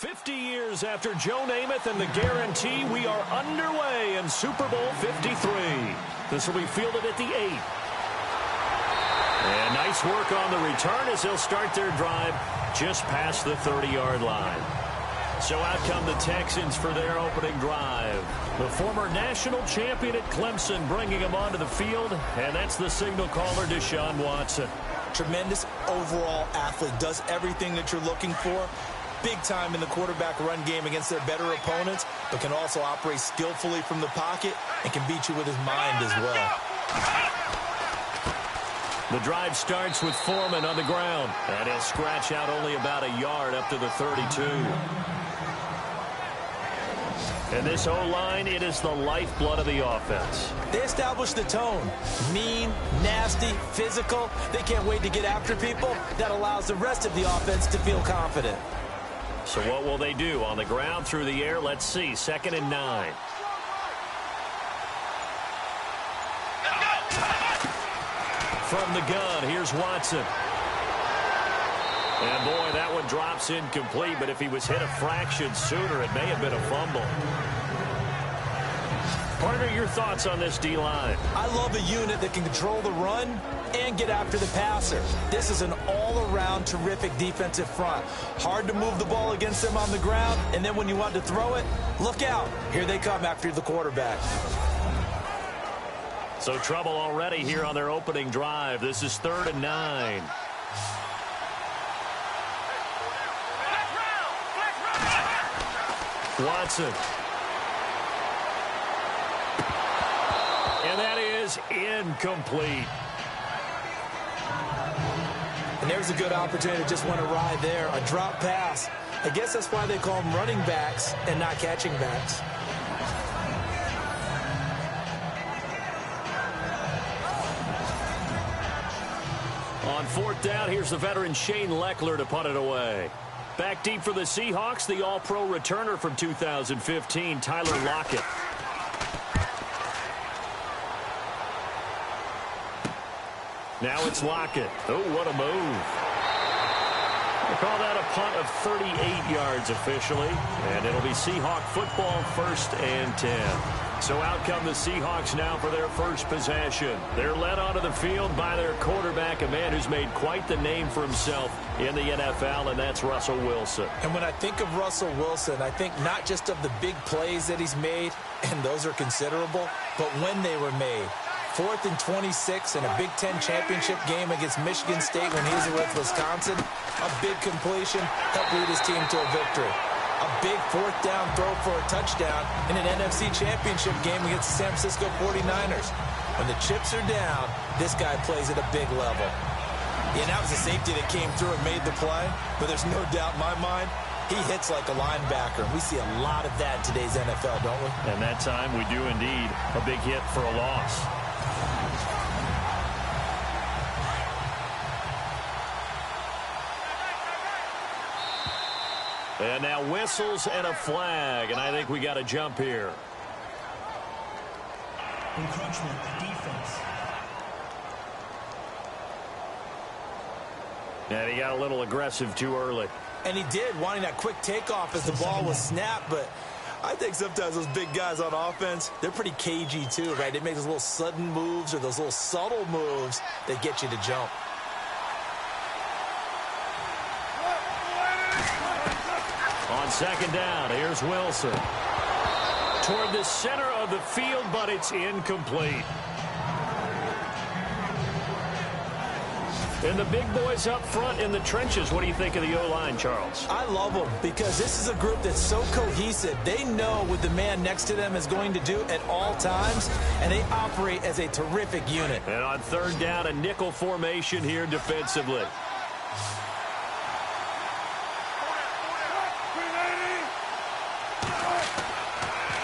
50 years after Joe Namath and the guarantee, we are underway in Super Bowl 53. This will be fielded at the 8. And nice work on the return as they'll start their drive just past the 30-yard line. So out come the Texans for their opening drive. The former national champion at Clemson bringing him onto the field, and that's the signal caller, Deshaun Watson. Tremendous overall athlete, does everything that you're looking for. Big time in the quarterback run game against their better opponents, but can also operate skillfully from the pocket and can beat you with his mind as well. The drive starts with Foreman on the ground, and he'll scratch out only about a yard up to the 32. And this O-line, it is the lifeblood of the offense. They establish the tone. Mean, nasty, physical. They can't wait to get after people. That allows the rest of the offense to feel confident. So what will they do? On the ground, through the air? Let's see. 2nd and 9. From the gun, here's Watson. And boy, that one drops incomplete, but if he was hit a fraction sooner, it may have been a fumble. Partner, your thoughts on this D-line? I love a unit that can control the run and get after the passer. This is an all-around terrific defensive front. Hard to move the ball against them on the ground, and then when you want to throw it, look out. Here they come after the quarterback. So trouble already here on their opening drive. This is 3rd and 9. Watson. And that is incomplete. And there's a good opportunity to just want to ride there. A drop pass. I guess that's why they call them running backs and not catching backs. On 4th down, here's the veteran Shane Leckler to punt it away. Back deep for the Seahawks, the all-pro returner from 2015, Tyler Lockett. Now it's Lockett. Oh, what a move. We'll call that a punt of 38 yards officially, and it'll be Seahawk football, 1st and 10. So out come the Seahawks now for their first possession. They're led onto the field by their quarterback, a man who's made quite the name for himself in the NFL, and that's Russell Wilson. And when I think of Russell Wilson, I think not just of the big plays that he's made, and those are considerable, but when they were made. 4th and 26 in a Big Ten championship game against Michigan State when he was with Wisconsin. A big completion helped lead his team to a victory. A big 4th down throw for a touchdown in an NFC championship game against the San Francisco 49ers. When the chips are down, this guy plays at a big level. Yeah, that was a safety that came through and made the play, but there's no doubt in my mind, he hits like a linebacker. We see a lot of that in today's NFL, don't we? And that time we do indeed. A big hit for a loss. And now whistles and a flag, and I think we got a jump here. Encroachment, defense. And he got a little aggressive too early. And he did, wanting that quick takeoff as the ball was snapped, but I think sometimes those big guys on offense, they're pretty cagey too, right? They make those little sudden moves or those little subtle moves that get you to jump. On 2nd down, here's Wilson. Toward the center of the field, but it's incomplete. And the big boys up front in the trenches. What do you think of the O-line, Charles? I love them because this is a group that's so cohesive. They know what the man next to them is going to do at all times, and they operate as a terrific unit. And on 3rd down, a nickel formation here defensively.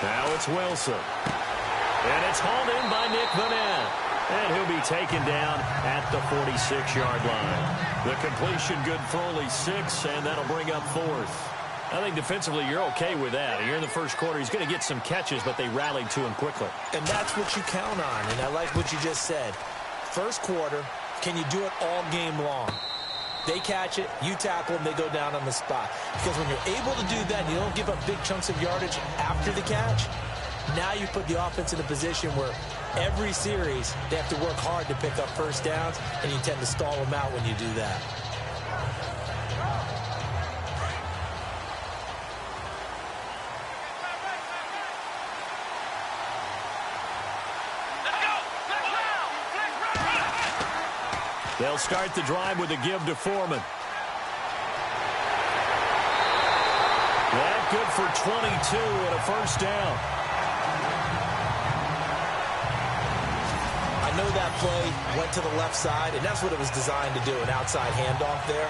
Now it's Wilson. And it's hauled in by Nick Vanette. And he'll be taken down at the 46-yard line. The completion good for only 6, and that'll bring up 4th. I think defensively you're okay with that. Here in the first quarter, he's going to get some catches, but they rallied to him quickly. And that's what you count on, and I like what you just said. First quarter, can you do it all game long? They catch it, you tackle them, they go down on the spot. Because when you're able to do that and you don't give up big chunks of yardage after the catch, now you put the offense in a position where every series they have to work hard to pick up first downs, and you tend to stall them out when you do that. They'll start the drive with a give to Foreman. That good for 22 and a first down. I know that play went to the left side, and that's what it was designed to do, an outside handoff there.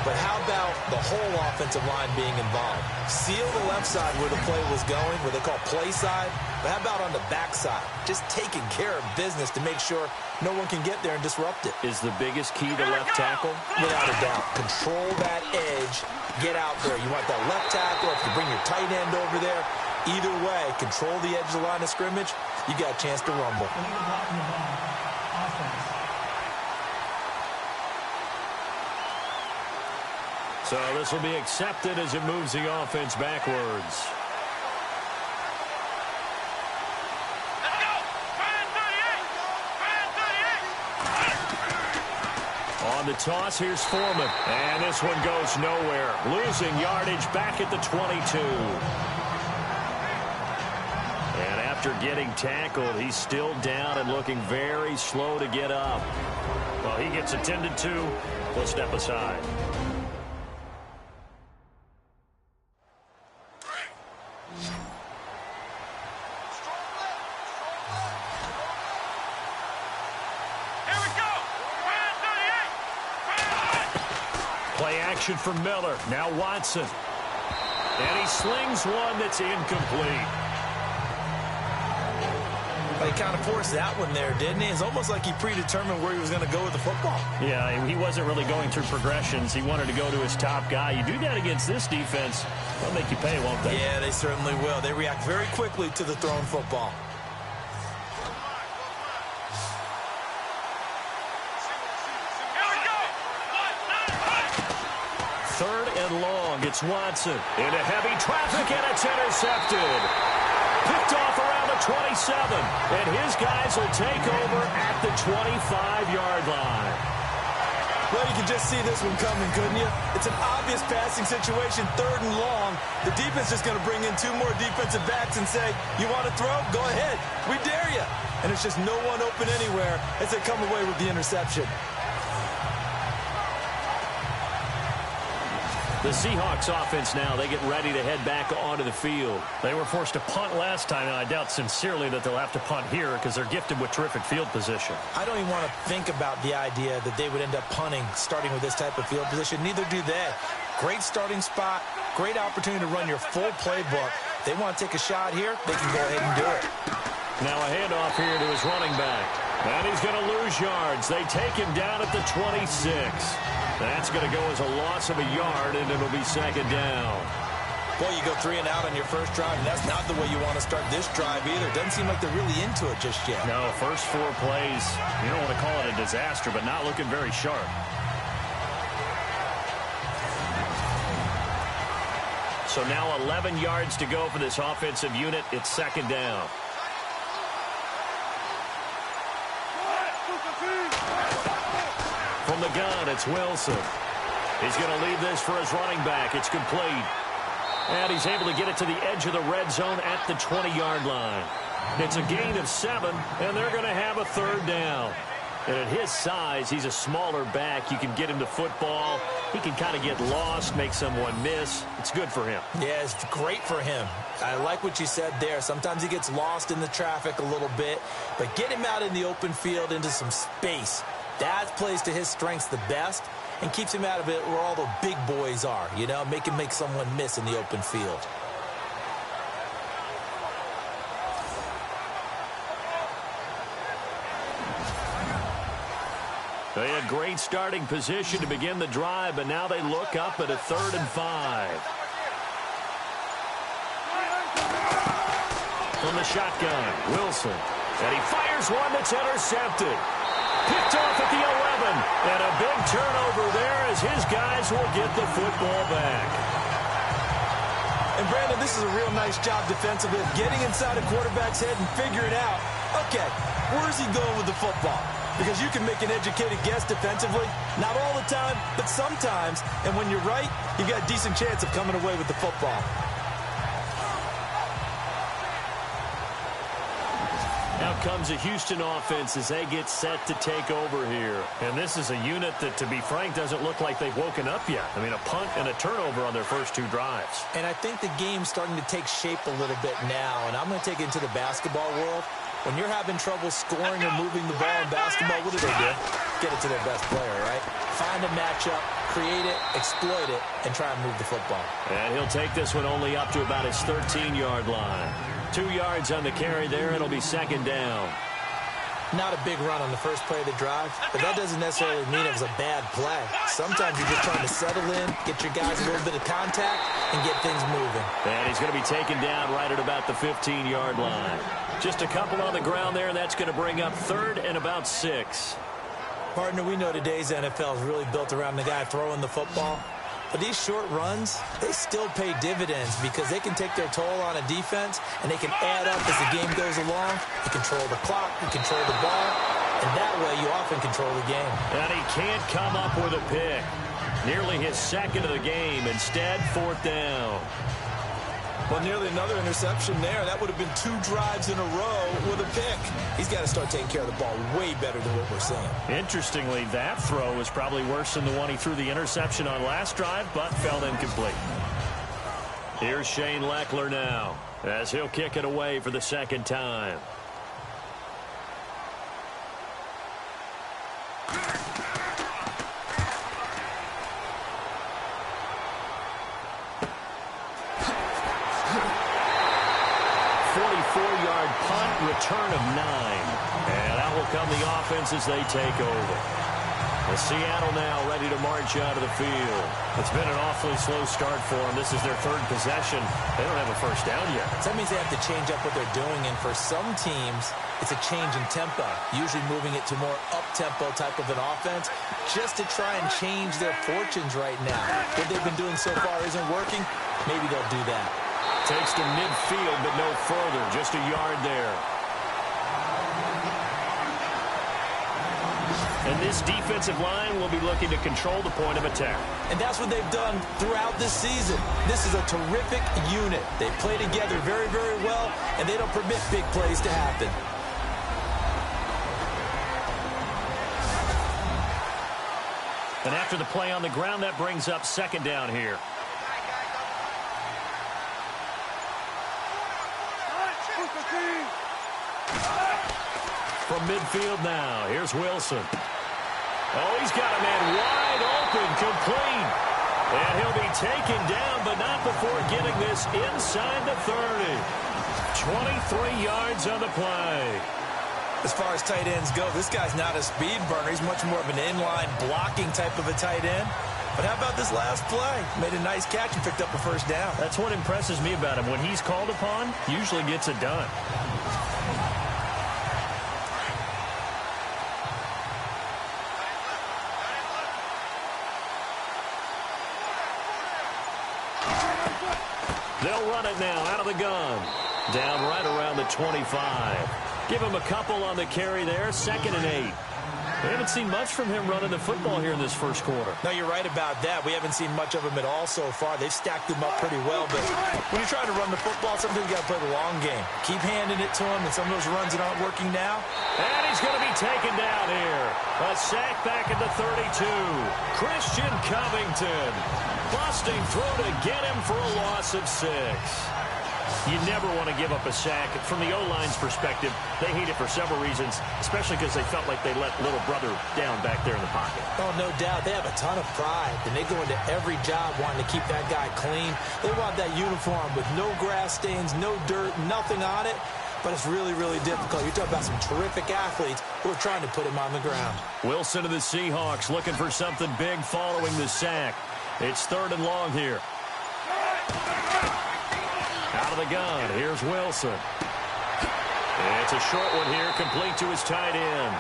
But how about the whole offensive line being involved? Seal the left side where the play was going, what they call play side. But how about on the back side? Just taking care of business to make sure no one can get there and disrupt it. Is the biggest key to left tackle? Without a doubt. Control that edge. Get out there. You want that left tackle. If you bring your tight end over there, either way, control the edge of the line of scrimmage, you got a chance to rumble. So this will be accepted as it moves the offense backwards. On the toss, here's Foreman. And this one goes nowhere. Losing yardage back at the 22. And after getting tackled, he's still down and looking very slow to get up. Well, he gets attended to. We'll step aside. Play action from Miller. Now Watson. And he slings one that's incomplete. He kind of forced that one there, didn't he? It's almost like he predetermined where he was going to go with the football. Yeah, he wasn't really going through progressions. He wanted to go to his top guy. You do that against this defense, they'll make you pay, won't they? Yeah, they certainly will. They react very quickly to the thrown football. Third and long. It's Watson. Into heavy traffic, and it's intercepted. Picked off around the 27. And his guys will take over at the 25-yard line. Well, you can just see this one coming, couldn't you? It's an obvious passing situation, third and long. The defense is going to bring in two more defensive backs and say, you want to throw? Go ahead. We dare you. And it's just no one open anywhere as they come away with the interception. The Seahawks offense now, they get ready to head back onto the field. They were forced to punt last time, and I doubt sincerely that they'll have to punt here because they're gifted with terrific field position. I don't even want to think about the idea that they would end up punting starting with this type of field position. Neither do they. Great starting spot, great opportunity to run your full playbook. If they want to take a shot here, they can go ahead and do it. Now a handoff here to his running back. And he's going to lose yards. They take him down at the 26. That's going to go as a loss of a yard, and it'll be second down. Boy, you go 3 and out on your first drive, and that's not the way you want to start this drive either. Doesn't seem like they're really into it just yet. No, first 4 plays, you don't want to call it a disaster, but not looking very sharp. So now 11 yards to go for this offensive unit. It's second down. From the gun, it's Wilson. He's going to leave this for his running back. It's complete. And he's able to get it to the edge of the red zone at the 20-yard line. It's a gain of 7, and they're going to have a third down. And at his size, he's a smaller back. You can get him to football. He can kind of get lost, make someone miss. It's good for him. Yeah, it's great for him. I like what you said there. Sometimes he gets lost in the traffic a little bit, but get him out in the open field into some space. That plays to his strengths the best and keeps him out of it where all the big boys are, you know, make someone miss in the open field. They had great starting position to begin the drive, but now they look up at a 3rd and 5. From the shotgun, Wilson. And he fires one that's intercepted. Picked off at the And a big turnover there as his guys will get the football back. And, Brandon, this is a real nice job defensively of getting inside a quarterback's head and figuring out, okay, where's he going with the football? Because you can make an educated guess defensively. Not all the time, but sometimes. And when you're right, you've got a decent chance of coming away with the football. Now comes a Houston offense as they get set to take over here. And this is a unit that, to be frank, doesn't look like they've woken up yet. I mean, a punt and a turnover on their first two drives. And I think the game's starting to take shape a little bit now. And I'm going to take it into the basketball world. When you're having trouble scoring or moving the ball in basketball, what do? Get it to their best player, right? Find a matchup, create it, exploit it, and try and move the football. And he'll take this one only up to about his 13-yard line. 2 yards on the carry there. It'll be second down. Not a big run on the first play of the drive, but that doesn't necessarily mean it was a bad play. Sometimes you're just trying to settle in, get your guys a little bit of contact, and get things moving. And he's going to be taken down right at about the 15-yard line. Just a couple on the ground there, and that's going to bring up third and about 6. Partner, we know today's NFL is really built around the guy throwing the football. But these short runs, they still pay dividends because they can take their toll on a defense and they can add up as the game goes along. You control the clock, you control the ball, and that way you often control the game. And he can't come up with a pick. Nearly his second of the game. Instead, fourth down. Well, nearly another interception there. That would have been 2 drives in a row with a pick. He's got to start taking care of the ball way better than what we're seeing. Interestingly, that throw was probably worse than the one he threw the interception on last drive, but fell incomplete. Here's Shane Leckler now, as he'll kick it away for the second time. Return of 9. And out will come the offense as they take over. The Seattle now ready to march out of the field. It's been an awfully slow start for them. This is their third possession. They don't have a first down yet. So that means they have to change up what they're doing. And for some teams, it's a change in tempo. Usually moving it to more up-tempo type of an offense just to try and change their fortunes right now. What they've been doing so far isn't working. Maybe they'll do that. Takes to midfield, but no further. Just a yard there. And this defensive line will be looking to control the point of attack. And that's what they've done throughout this season. This is a terrific unit. They play together very, very well, and they don't permit big plays to happen. And after the play on the ground, that brings up second down here. From midfield now, here's Wilson. Oh, he's got a man wide open, complete. And he'll be taken down, but not before getting this inside the 30. 23 yards on the play. As far as tight ends go, this guy's not a speed burner. He's much more of an inline blocking type of a tight end. But how about this last play? Made a nice catch and picked up a first down. That's what impresses me about him. When he's called upon, usually gets it done. They'll run it now out of the gun. Down right around the 25. Give him a couple on the carry there. 2nd and 8. We haven't seen much from him running the football here in this first quarter. No, you're right about that. We haven't seen much of him at all so far. They've stacked him up pretty well. But when you're trying to run the football, sometimes you got to play the long game. Keep handing it to him, and some of those runs that aren't working now. And he's going to be taken down here. A sack back at the 32. Christian Covington. Busting through to get him for a loss of 6. You never want to give up a sack. From the O-line's perspective, they hate it for several reasons, especially because they felt like they let little brother down back there in the pocket. Oh, no doubt. They have a ton of pride, and they go into every job wanting to keep that guy clean. They want that uniform with no grass stains, no dirt, nothing on it, but it's really, really difficult. You're talking about some terrific athletes who are trying to put him on the ground. Wilson of the Seahawks looking for something big following the sack. It's 3rd and long here. Out of the gun, here's Wilson. It's a short one here, complete to his tight end.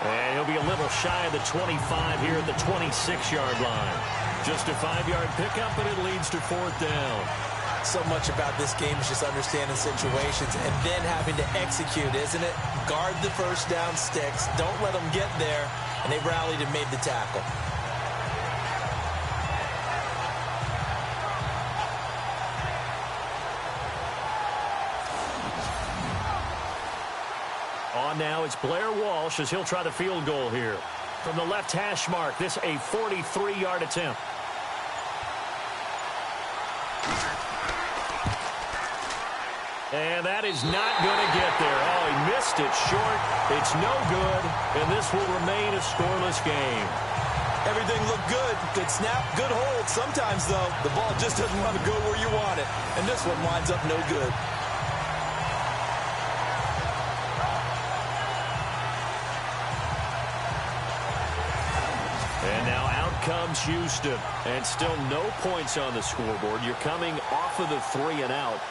And he'll be a little shy of the 25 here at the 26-yard line. Just a 5-yard pickup, and it leads to 4th down. So much about this game is just understanding situations and then having to execute, isn't it? Guard the first down sticks. Don't let them get there. And they rallied and made the tackle. On now, it's Blair Walsh as he'll try the field goal here. From the left hash mark, this a 43-yard attempt. And that is not going to get there. Oh, he missed it short. It's no good, and this will remain a scoreless game. Everything looked good. Good snap, good hold. Sometimes, though, the ball just doesn't want to go where you want it. And this one winds up no good. And now out comes Houston. And still no points on the scoreboard. You're coming off of the 3 and out.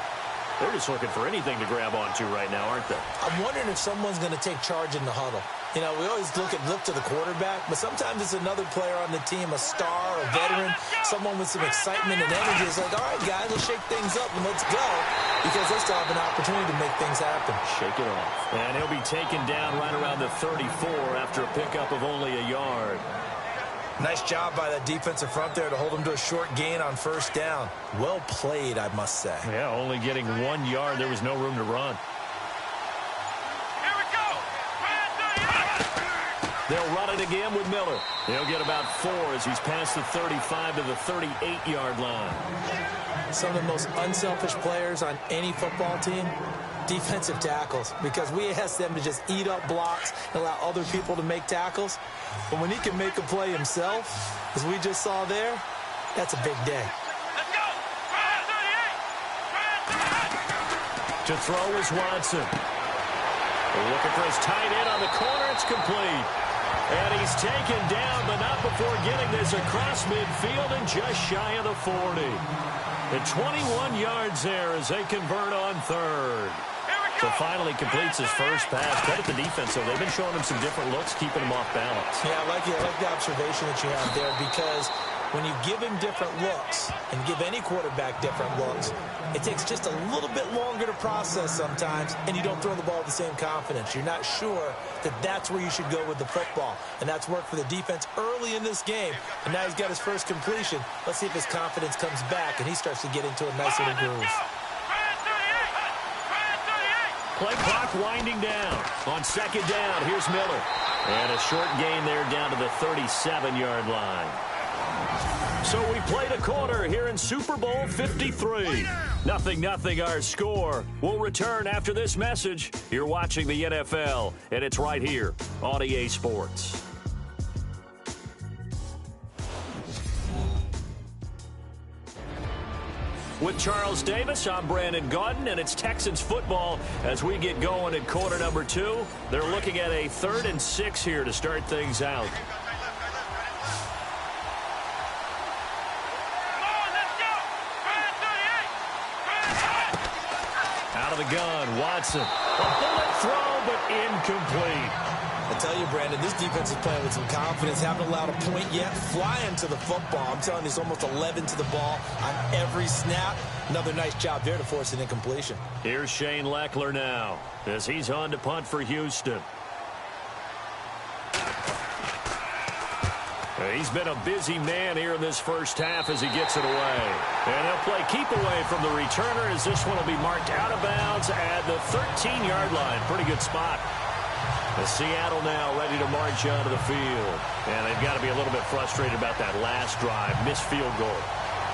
They're just looking for anything to grab onto right now, aren't they? I'm wondering if someone's going to take charge in the huddle. You know, we always look to the quarterback, but sometimes it's another player on the team, a star, a veteran, someone with some excitement and energy. It's like, all right, guys, let's shake things up and let's go, because they still have an opportunity to make things happen. Shake it off. And he'll be taken down right around the 34 after a pickup of only a yard. Nice job by that defensive front there to hold him to a short gain on first down. Well played, I must say. Yeah, only getting 1 yard. There was no room to run. Here we go. They'll run it again with Miller. He'll get about 4 as he's past the 35 to the 38-yard line. Some of the most unselfish players on any football team, defensive tackles, because we ask them to just eat up blocks and allow other people to make tackles. But when he can make a play himself, as we just saw there, that's a big day. Let's go. To throw is Watson. Looking for his tight end on the corner. It's complete. And he's taken down, but not before getting this across midfield and just shy of the 40. And 21 yards there as they convert on 3rd. So finally completes his first pass. Credit the defense, though. They've been showing him some different looks, keeping him off balance. Yeah, I like the observation that you have there, because when you give him different looks and give any quarterback different looks, it takes just a little bit longer to process sometimes, and you don't throw the ball with the same confidence. You're not sure that that's where you should go with the football, and that's worked for the defense early in this game, and now he's got his first completion. Let's see if his confidence comes back and he starts to get into a nice little groove. Play clock winding down. On 2nd down, here's Miller. And a short gain there down to the 37-yard line. So we played a quarter here in Super Bowl 53. 0-0 our score. We'll return after this message. You're watching the NFL, and it's right here on EA Sports. With Charles Davis, I'm Brandon Gaudin, and it's Texans football as we get going in quarter number 2. They're looking at a 3rd and 6 here to start things out. Out of the gun, Watson. A bullet throw, but incomplete. I tell you, Brandon, this defense is playing with some confidence. Haven't allowed a point yet. Flying to the football. I'm telling you, it's almost 11 to the ball on every snap. Another nice job there to force an incompletion. Here's Shane Leckler now as he's on to punt for Houston. He's been a busy man here in this first half as he gets it away. And he'll play keep away from the returner as this one will be marked out of bounds at the 13-yard line. Pretty good spot. Seattle now ready to march onto the field. And they've got to be a little bit frustrated about that last drive. Missed field goal.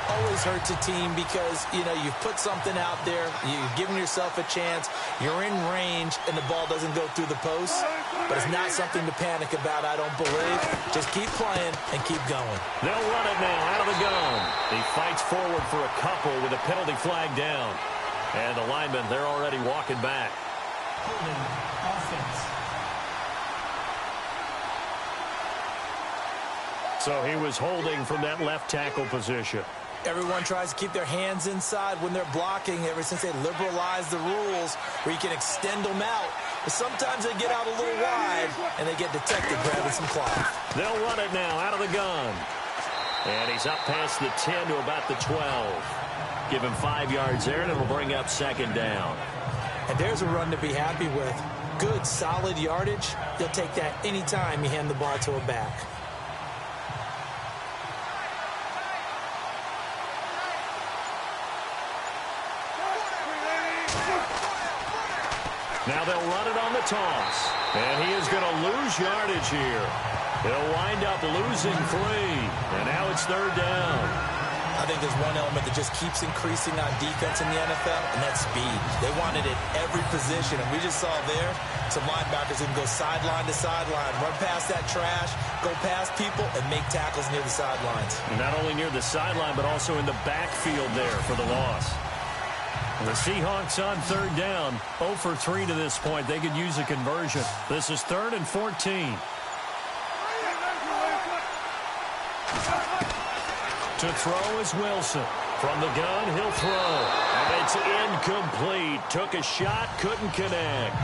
Always hurts a team because, you know, you've put something out there. You've given yourself a chance. You're in range, and the ball doesn't go through the post. But it's not something to panic about, I don't believe. Just keep playing and keep going. They'll run it now out of the gun. He fights forward for a couple with a penalty flag down. And the linemen, they're already walking back. Offense. So he was holding from that left tackle position. Everyone tries to keep their hands inside when they're blocking ever since they liberalized the rules where you can extend them out. But sometimes they get out a little wide, and they get detected grabbing some cloth. They'll run it now out of the gun. And he's up past the 10 to about the 12. Give him 5 yards there, and it'll bring up second down. And there's a run to be happy with. Good, solid yardage. You'll take that anytime you hand the ball to a back. Now they'll run it on the toss. And he is going to lose yardage here. He'll wind up losing 3. And now it's third down. I think there's one element that just keeps increasing on defense in the NFL, and that's speed. They want it at every position, and we just saw there some linebackers who can go sideline to sideline, run past that trash, go past people, and make tackles near the sidelines. And not only near the sideline, but also in the backfield there for the loss. The Seahawks on third down, 0 for 3 to this point. They could use a conversion. This is 3rd and 14. To throw is Wilson. From the gun, he'll throw. And it's incomplete. Took a shot, couldn't connect.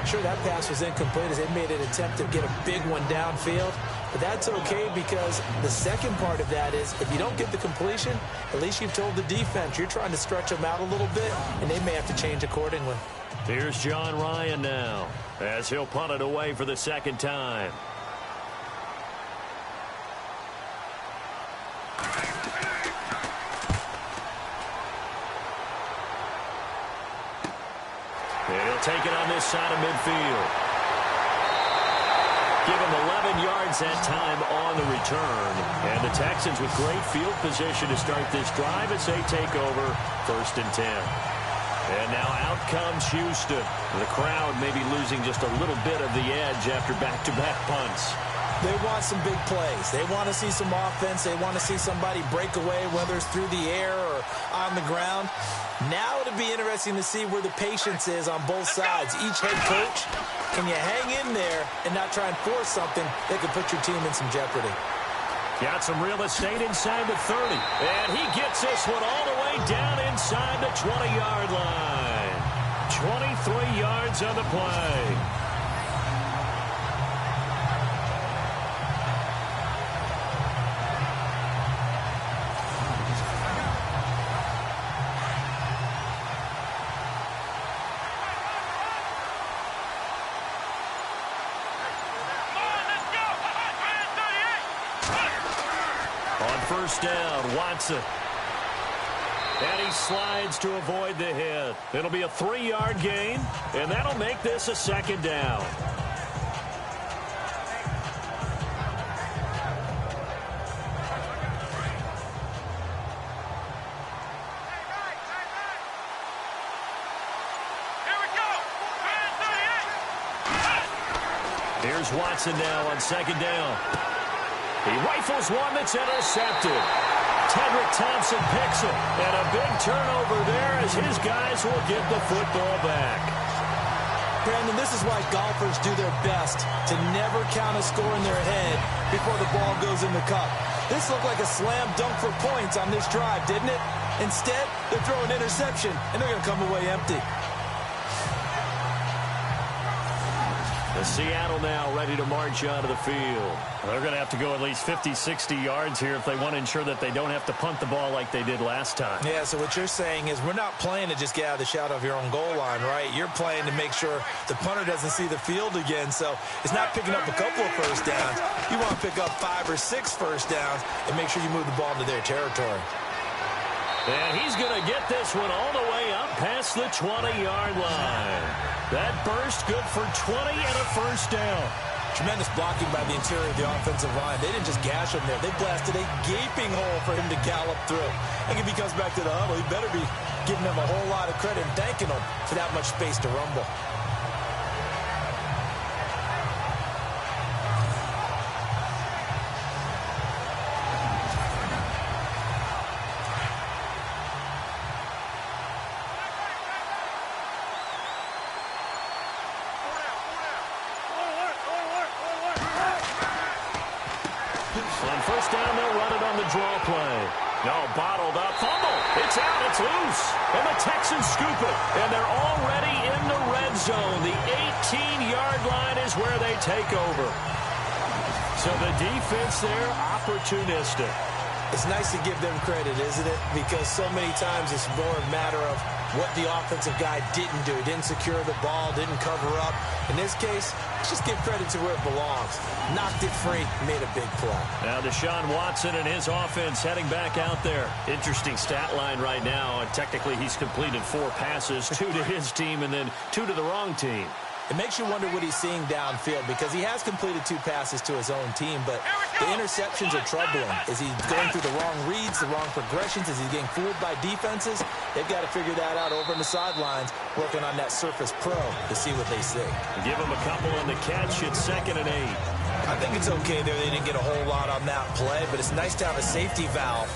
Sure, that pass was incomplete as they made an attempt to get a big one downfield. But that's okay because the second part of that is if you don't get the completion, at least you've told the defense you're trying to stretch them out a little bit, and they may have to change accordingly. Here's John Ryan now as he'll punt it away for the second time. And he'll take it on this side of midfield. Give him 11 yards that time on the return. And the Texans with great field position to start this drive as they take over 1st and 10. And now out comes Houston. The crowd maybe losing just a little bit of the edge after back-to-back punts. They want some big plays. They want to see some offense. They want to see somebody break away, whether it's through the air or on the ground. Now it'll be interesting to see where the patience is on both sides. Each head coach, can you hang in there and not try and force something that could put your team in some jeopardy? Got some real estate inside the 30. And he gets this one all the way down inside the 20-yard line. 23 yards on the play. First down, Watson. And he slides to avoid the hit. It'll be a 3-yard gain, and that'll make this a second down. Here we go. Here's Watson now on second down. He rifles one that's intercepted. Tedrick Thompson picks it. And a big turnover there as his guys will get the football back. Brandon, this is why golfers do their best to never count a score in their head before the ball goes in the cup. This looked like a slam dunk for points on this drive, didn't it? Instead, they're throwing interception, and they're going to come away empty. The Seattle now ready to march onto the field. They're going to have to go at least 50, 60 yards here if they want to ensure that they don't have to punt the ball like they did last time. Yeah, so what you're saying is we're not playing to just get out of the shadow of your own goal line, right? You're playing to make sure the punter doesn't see the field again. So it's not picking up a couple of first downs. You want to pick up 5 or 6 first downs and make sure you move the ball into their territory. And he's going to get this one all the way up past the 20-yard line. That burst good for 20 and a first down. Tremendous blocking by the interior of the offensive line. They didn't just gash him there. They blasted a gaping hole for him to gallop through. I think if he comes back to the huddle, he better be giving them a whole lot of credit and thanking them for that much space to rumble. On first down, they'll run it on the draw play. No, bottled up. Fumble. It's out. It's loose. And the Texans scoop it. And they're already in the red zone. The 18-yard line is where they take over. So the defense there, opportunistic. It's nice to give them credit, isn't it? Because so many times it's more a matter of what the offensive guy didn't do. Didn't secure the ball, didn't cover up. In this case, let's just give credit to where it belongs. Knocked it free, made a big play. Now Deshaun Watson and his offense heading back out there. Interesting stat line right now. And technically he's completed 4 passes, 2 to his team and then 2 to the wrong team. It makes you wonder what he's seeing downfield because he has completed 2 passes to his own team, but the interceptions are troubling. Is he going through the wrong reads, the wrong progressions? Is he getting fooled by defenses? They've got to figure that out over on the sidelines, working on that Surface Pro to see what they see. Give him a couple on the catch. It's 2nd and 8. I think it's okay there. They didn't get a whole lot on that play, but it's nice to have a safety valve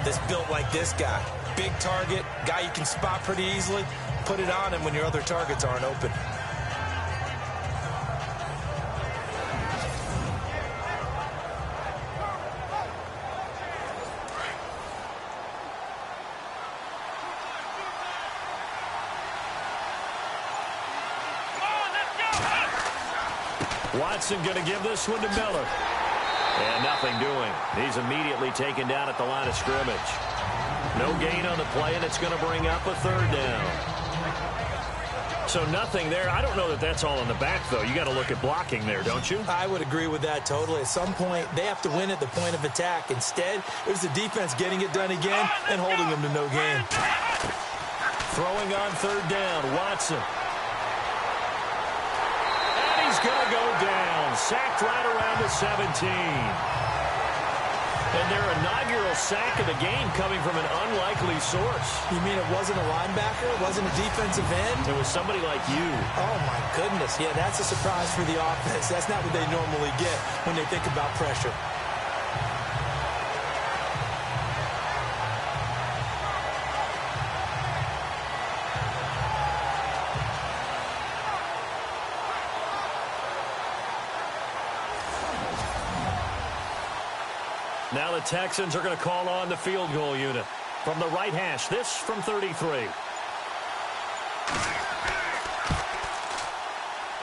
that's built like this guy. Big target, guy you can spot pretty easily. Put it on him when your other targets aren't open. Watson going to give this one to Miller. And nothing doing. He's immediately taken down at the line of scrimmage. No gain on the play, and it's going to bring up a 3rd down. So nothing there. I don't know that that's all in the back, though. You got to look at blocking there, don't you? I would agree with that totally. At some point, they have to win at the point of attack. Instead, it was the defense getting it done again and holding them to no gain. Throwing on 3rd down, Watson. He's going to go down. Sacked right around the 17. And their inaugural sack of the game coming from an unlikely source. You mean it wasn't a linebacker? It wasn't a defensive end? It was somebody like you. Oh, my goodness. Yeah, that's a surprise for the offense. That's not what they normally get when they think about pressure. Now the Texans are going to call on the field goal unit. From the right hash, this from 33.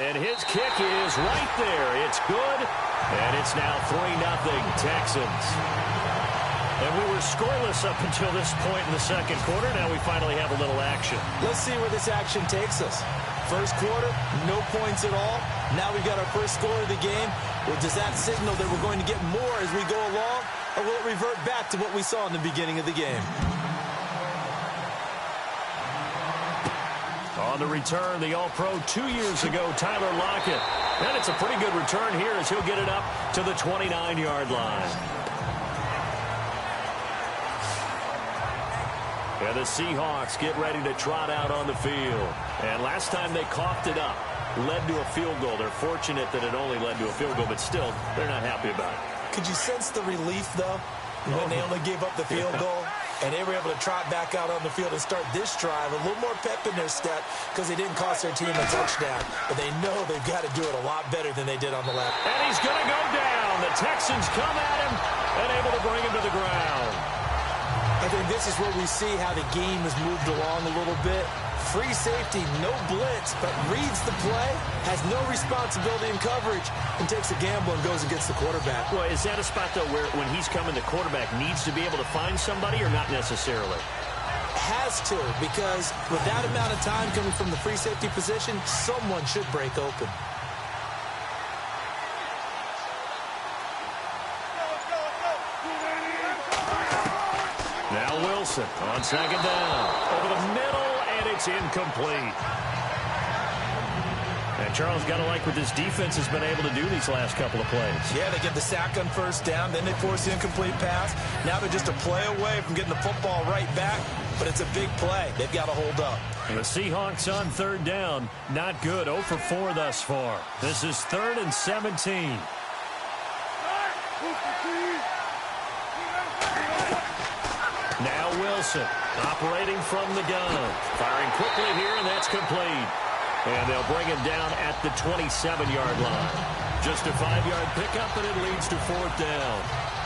And his kick is right there. It's good, and it's now 3-0 Texans. And we were scoreless up until this point in the 2nd quarter. Now we finally have a little action. Let's see where this action takes us. First quarter, no points at all. Now we've got our first score of the game. Well, does that signal that we're going to get more as we go along, or will it revert back to what we saw in the beginning of the game? On the return, the All-Pro 2 years ago, Tyler Lockett. And it's a pretty good return here as he'll get it up to the 29-yard line. And the Seahawks get ready to trot out on the field. And last time they coughed it up, led to a field goal. They're fortunate that it only led to a field goal, but still, they're not happy about it. Could you sense the relief, though, when they only gave up the field goal? And they were able to trot back out on the field and start this drive. A little more pep in their step because they didn't cost their team a touchdown. But they know they've got to do it a lot better than they did on the left. And he's going to go down. The Texans come at him and able to bring him to the ground. I think this is where we see how the game has moved along a little bit. Free safety, no blitz, but reads the play, has no responsibility in coverage, and takes a gamble and goes against the quarterback. Well, is that a spot, though, where when he's coming, the quarterback needs to be able to find somebody or not necessarily? Has to, because with that amount of time coming from the free safety position, someone should break open. Now Wilson on 2nd down. Over the middle, and it's incomplete. And Charles, got to like what this defense has been able to do these last couple of plays. Yeah, they get the sack on 1st down, then they force the incomplete pass. Now they're just a play away from getting the football right back, but it's a big play. They've got to hold up. And the Seahawks on 3rd down, not good. 0 for 4 thus far. This is 3rd and 17. Now Wilson operating from the gun. Firing quickly here, and that's complete. And they'll bring him down at the 27-yard line. Just a 5-yard pickup, and it leads to 4th down.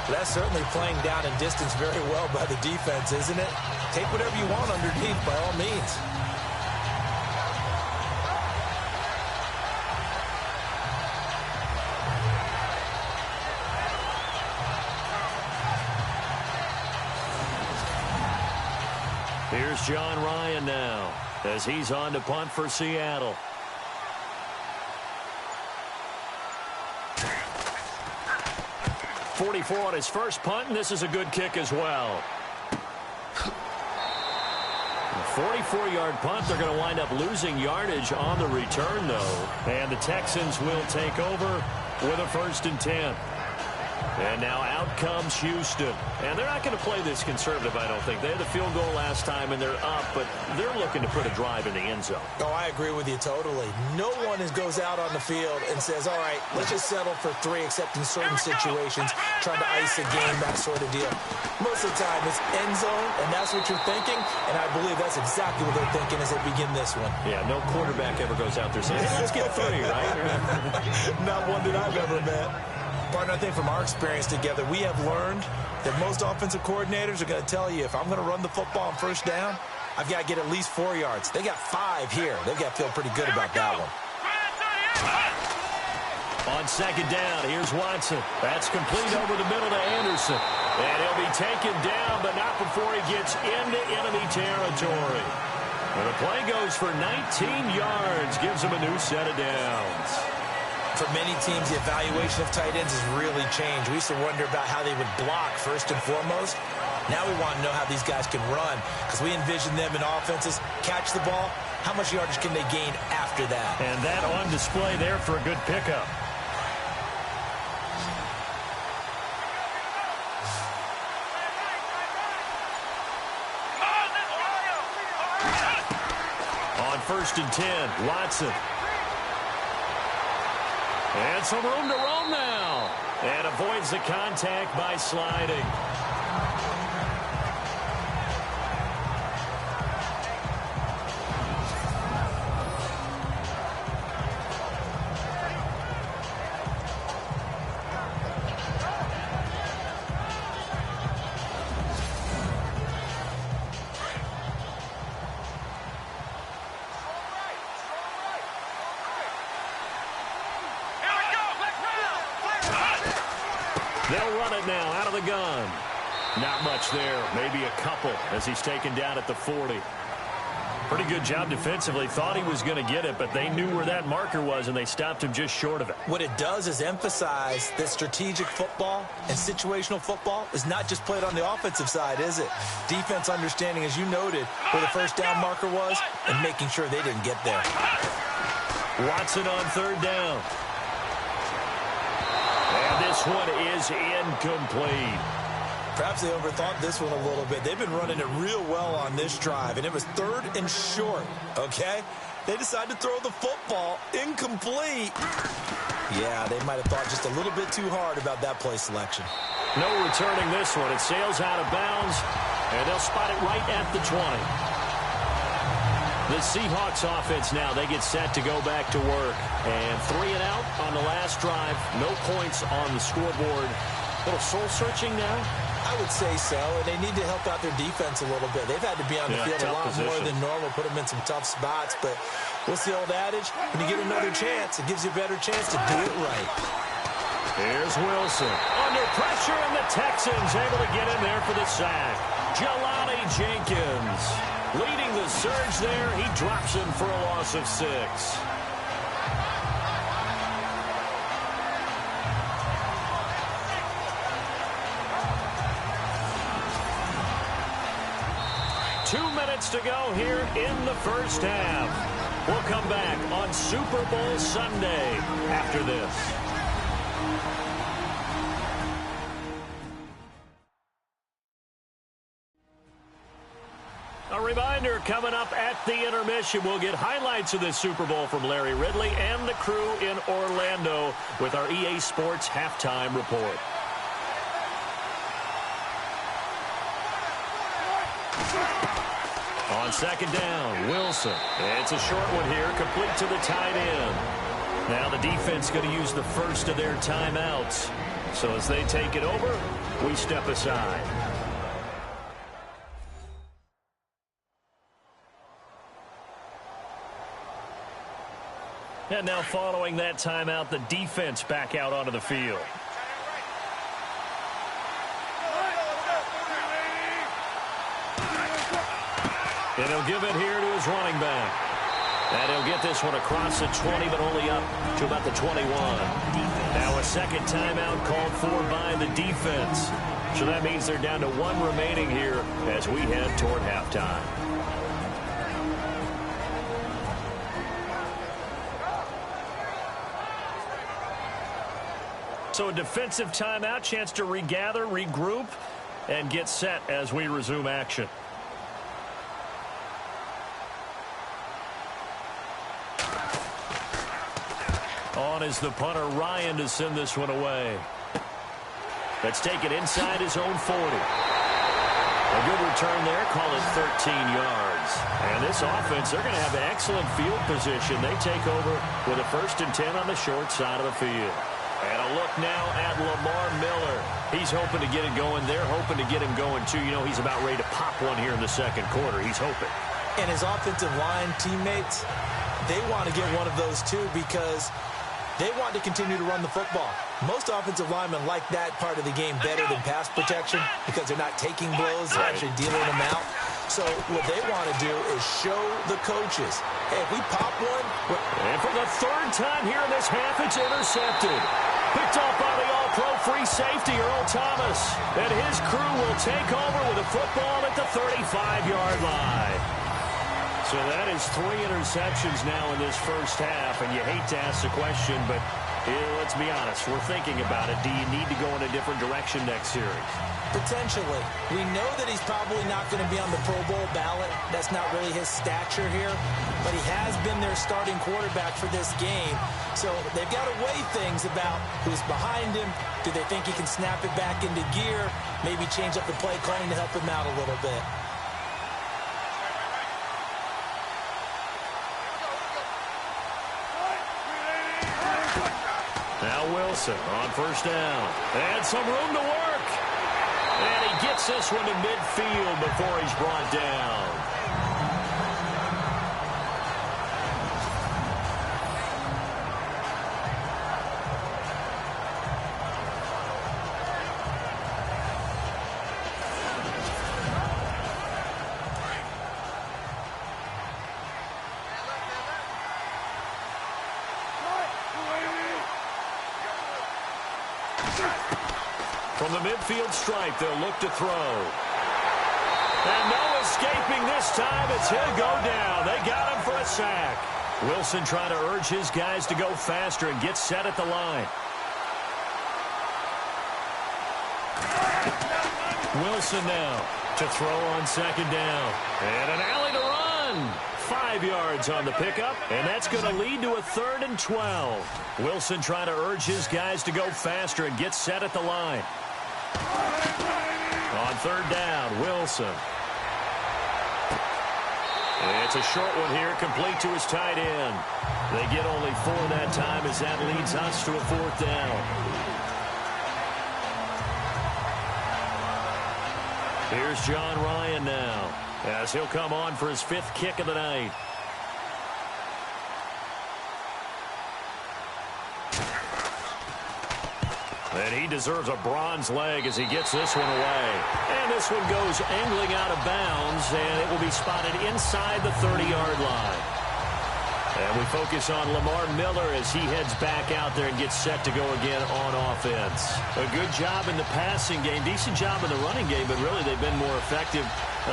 That's certainly playing down in distance very well by the defense, isn't it? Take whatever you want underneath, by all means. Here's John Ryan now as he's on to punt for Seattle. .44 on his first punt, and this is a good kick as well. A 44-yard punt. They're going to wind up losing yardage on the return, though. And the Texans will take over with a 1st and 10. And now out comes Houston. And they're not going to play this conservative, I don't think. They had the field goal last time, and they're up, but they're looking to put a drive in the end zone. Oh, I agree with you totally. No one goes out on the field and says, all right, let's just settle for 3, except in certain situations, trying to ice a game, that sort of deal. Most of the time, it's end zone, and that's what you're thinking, and I believe that's exactly what they're thinking as they begin this one. Yeah, no quarterback ever goes out there saying, hey, let's get 3, right? Not one that I've ever met. Partner, I think from our experience together, we have learned that most offensive coordinators are going to tell you, if I'm going to run the football on 1st down, I've got to get at least 4 yards. They got 5 here. They've got to feel pretty good about that one. On 2nd down, here's Watson. That's complete over the middle to Anderson. And he'll be taken down, but not before he gets into enemy territory. And the play goes for 19 yards, gives him a new set of downs. For many teams, the evaluation of tight ends has really changed. We used to wonder about how they would block first and foremost. Now we want to know how these guys can run, because we envision them in offenses catch the ball. How much yardage can they gain after that? And that on display there for a good pickup. On 1st and 10, Watson. And some room to roam now. And avoids the contact by sliding. They'll run it now out of the gun. Not much there. Maybe a couple as he's taken down at the 40. Pretty good job defensively. Thought he was going to get it, but they knew where that marker was, and they stopped him just short of it. What it does is emphasize that strategic football and situational football is not just played on the offensive side, is it? Defense understanding, as you noted, where the 1st down marker was and making sure they didn't get there. Watson on 3rd down. And this one is incomplete. Perhaps they overthought this one a little bit. They've been running it real well on this drive, and it was 3rd and short, okay? They decided to throw the football incomplete. Yeah, they might have thought just a little bit too hard about that play selection. No returning this one. It sails out of bounds, and they'll spot it right at the 20. The Seahawks offense now, they get set to go back to work. And 3 and out on the last drive. No points on the scoreboard. A little soul-searching now? I would say so, and they need to help out their defense a little bit. They've had to be on the field a lot more than normal, put them in some tough spots. But what's the old adage? When you get another chance, it gives you a better chance to do it right. Here's Wilson. Under pressure, and the Texans able to get in there for the sack. Jelani Jenkins leading the surge there. He drops him for a loss of 6. To go here in the first half. We'll come back on Super Bowl Sunday after this. A reminder, coming up at the intermission, we'll get highlights of this Super Bowl from Larry Ridley and the crew in Orlando with our EA Sports Halftime Report. On 2nd down, Wilson. It's a short one here, complete to the tight end. Now the defense going to use the first of their timeouts. So as they take it over, we step aside. And now following that timeout, the defense back out onto the field. And he'll give it here to his running back. And he'll get this one across the 20, but only up to about the 21. Now a second timeout called for by the defense. So that means they're down to one remaining here as we head toward halftime. So a defensive timeout, chance to regather, regroup, and get set as we resume action. On is the punter, Ryan, to send this one away. Let's take it inside his own 40. A good return there, call it 13 yards. And this offense, they're going to have excellent field position. They take over with a 1st and 10 on the short side of the field. And a look now at Lamar Miller. He's hoping to get it going. They're hoping to get him going, too. You know, he's about ready to pop one here in the second quarter. He's hoping. And his offensive line teammates, they want to get one of those, too, because they want to continue to run the football. Most offensive linemen like that part of the game better than pass protection because they're not taking blows, they're actually dealing them out. So what they want to do is show the coaches, hey, if we pop one. And for the 3rd time here in this half, it's intercepted. Picked off by the all-pro free safety, Earl Thomas. And his crew will take over with a football at the 35-yard line. So that is 3 interceptions now in this first half, and you hate to ask the question, but let's be honest, we're thinking about it. Do you need to go in a different direction next series? Potentially. We know that he's probably not going to be on the Pro Bowl ballot. That's not really his stature here, but he has been their starting quarterback for this game. So they've got to weigh things about who's behind him. Do they think he can snap it back into gear? Maybe change up the play calling to help him out a little bit. Now Wilson on 1st down. And some room to work. And he gets this one to midfield before he's brought down. From the midfield stripe, they'll look to throw. And no escaping this time as he'll go down. They got him for a sack. Wilson trying to urge his guys to go faster and get set at the line. Wilson now to throw on 2nd down. And an alley to run. 5 yards on the pickup, and that's going to lead to a 3rd and 12. Wilson trying to urge his guys to go faster and get set at the line. On 3rd down, Wilson. It's a short one here, complete to his tight end. They get only 4 that time as that leads us to a 4th down. Here's John Ryan now, as he'll come on for his 5th kick of the night. And he deserves a bronze leg as he gets this one away. And this one goes angling out of bounds, and it will be spotted inside the 30-yard line. And we focus on Lamar Miller as he heads back out there and gets set to go again on offense. A good job in the passing game, decent job in the running game, but really they've been more effective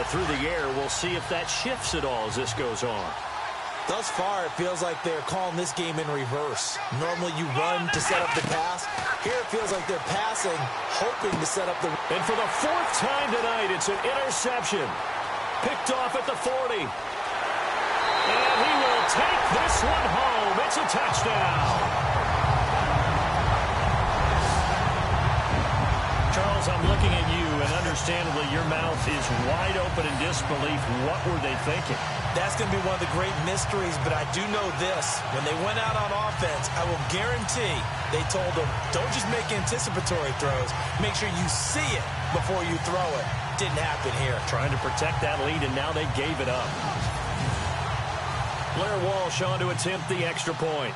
through the air. We'll see if that shifts at all as this goes on. Thus far, it feels like they're calling this game in reverse. Normally you run to set up the pass. Here it feels like they're passing, hoping to set up the... And for the 4th time tonight, it's an interception. Picked off at the 40. And he will take this one home. It's a touchdown. Charles, I'm looking at you, and understandably your mouth is wide open in disbelief. What were they thinking? That's going to be one of the great mysteries, but I do know this. When they went out on offense, I will guarantee they told them, don't just make anticipatory throws. Make sure you see it before you throw it. Didn't happen here. Trying to protect that lead, and now they gave it up. Blair Walsh on to attempt the extra point.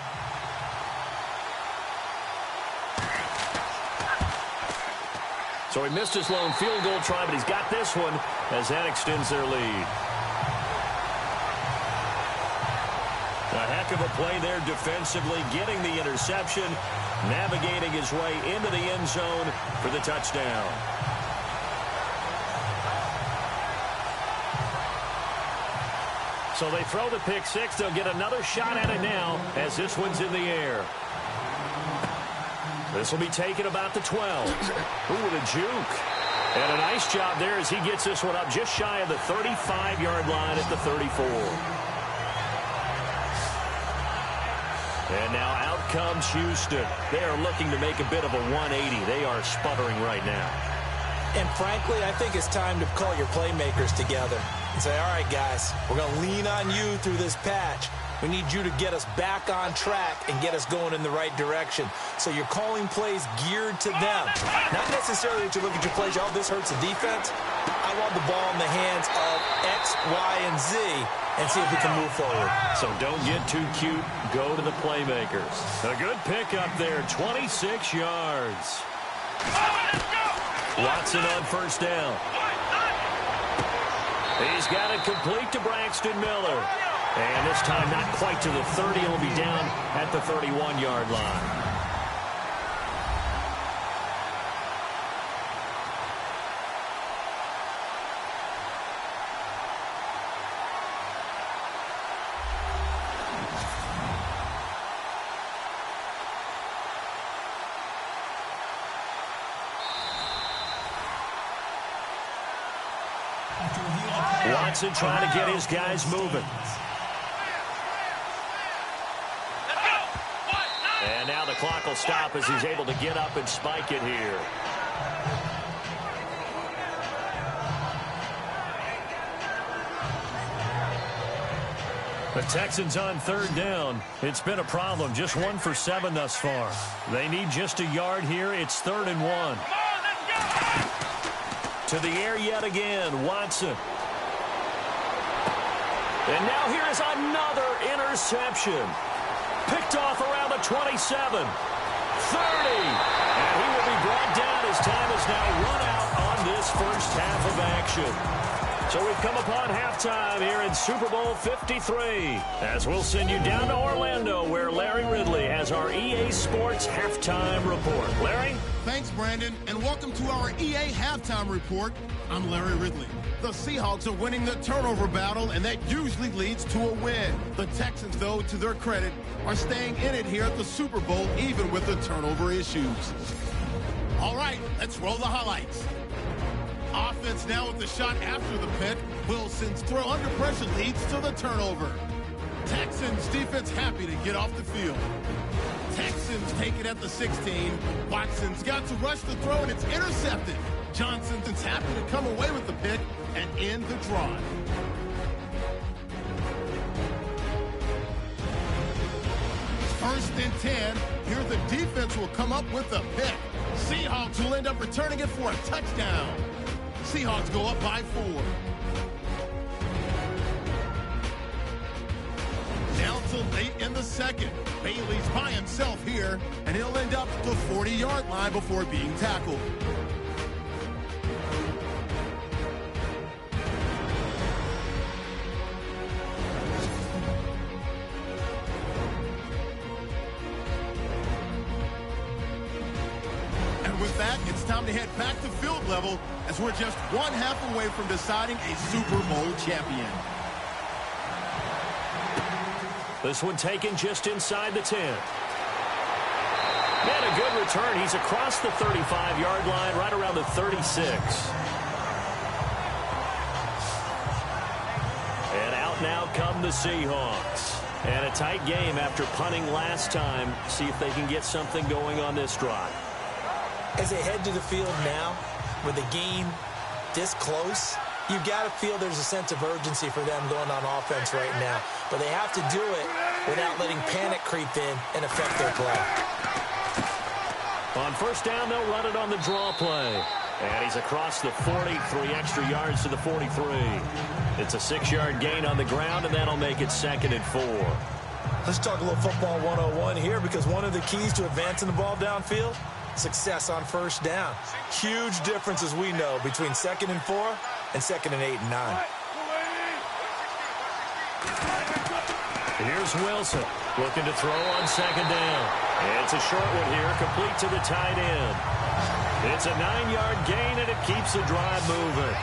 So he missed his lone field goal try, but he's got this one as that extends their lead. A heck of a play there defensively, getting the interception, navigating his way into the end zone for the touchdown. So they throw the pick six. They'll get another shot at it now as this one's in the air. This will be taken about the 12. Ooh, with a juke. And a nice job there as he gets this one up just shy of the 35-yard line at the 34. And now out comes Houston. They are looking to make a bit of a 180. They are sputtering right now. And frankly, I think it's time to call your playmakers together and say, all right, guys, we're going to lean on you through this patch. We need you to get us back on track and get us going in the right direction. So you're calling plays geared to them. Not necessarily that you look at your plays, oh, this hurts the defense. I want the ball in the hands of X, Y, and Z and see if we can move forward. So don't get too cute. Go to the playmakers. A good pickup there, 26 yards. Watson on first down. He's got it complete to Braxton Miller. And this time not quite to the 30. He'll be down at the 31-yard line. Watson trying to get his guys moving. And now the clock will stop as he's able to get up and spike it here. The Texans on third down. It's been a problem. Just 1 for 7 thus far. They need just a yard here. It's 3rd and 1. To the air yet again. Watson. And now here is another interception. Picked off around the 27. 30. And he will be brought down as time is now run out on this first half of action. So we've come upon halftime here in Super Bowl 53. As we'll send you down to Orlando where Larry Ridley has our EA Sports Halftime Report. Larry? Thanks, Brandon, and welcome to our EA Halftime Report. I'm Larry Ridley. The Seahawks are winning the turnover battle, and that usually leads to a win. The Texans, though, to their credit, are staying in it here at the Super Bowl, even with the turnover issues. All right, let's roll the highlights. Offense now with the shot after the pick. Wilson's throw under pressure leads to the turnover. Texans defense happy to get off the field. Texans take it at the 16. Watson's got to rush the throw, and it's intercepted. Johnson's happy to come away with the pick and end the drive. First and 10. Here the defense will come up with a pick. Seahawks will end up returning it for a touchdown. Seahawks go up by 4. Down till late in the second. Bailey's by himself here, and he'll end up at the 40-yard line before being tackled. With that, it's time to head back to field level as we're just 1 half away from deciding a Super Bowl champion. This one taken just inside the 10. Man, a good return. He's across the 35-yard line, right around the 36. And out now come the Seahawks. And a tight game after punting last time. See if they can get something going on this drive. As they head to the field now, with the game this close, you've got to feel there's a sense of urgency for them going on offense right now. But they have to do it without letting panic creep in and affect their play. On first down, they'll run it on the draw play. And he's across the 40, 3 extra yards to the 43. It's a 6-yard gain on the ground, and that'll make it 2nd and 4. Let's talk a little football 101 here, because one of the keys to advancing the ball downfield, success on first down. Huge difference, as we know, between 2nd and 4 and 2nd and 8 and 9. Here's Wilson looking to throw on 2nd down. It's a short one here, complete to the tight end. It's a 9-yard gain, and it keeps the drive moving.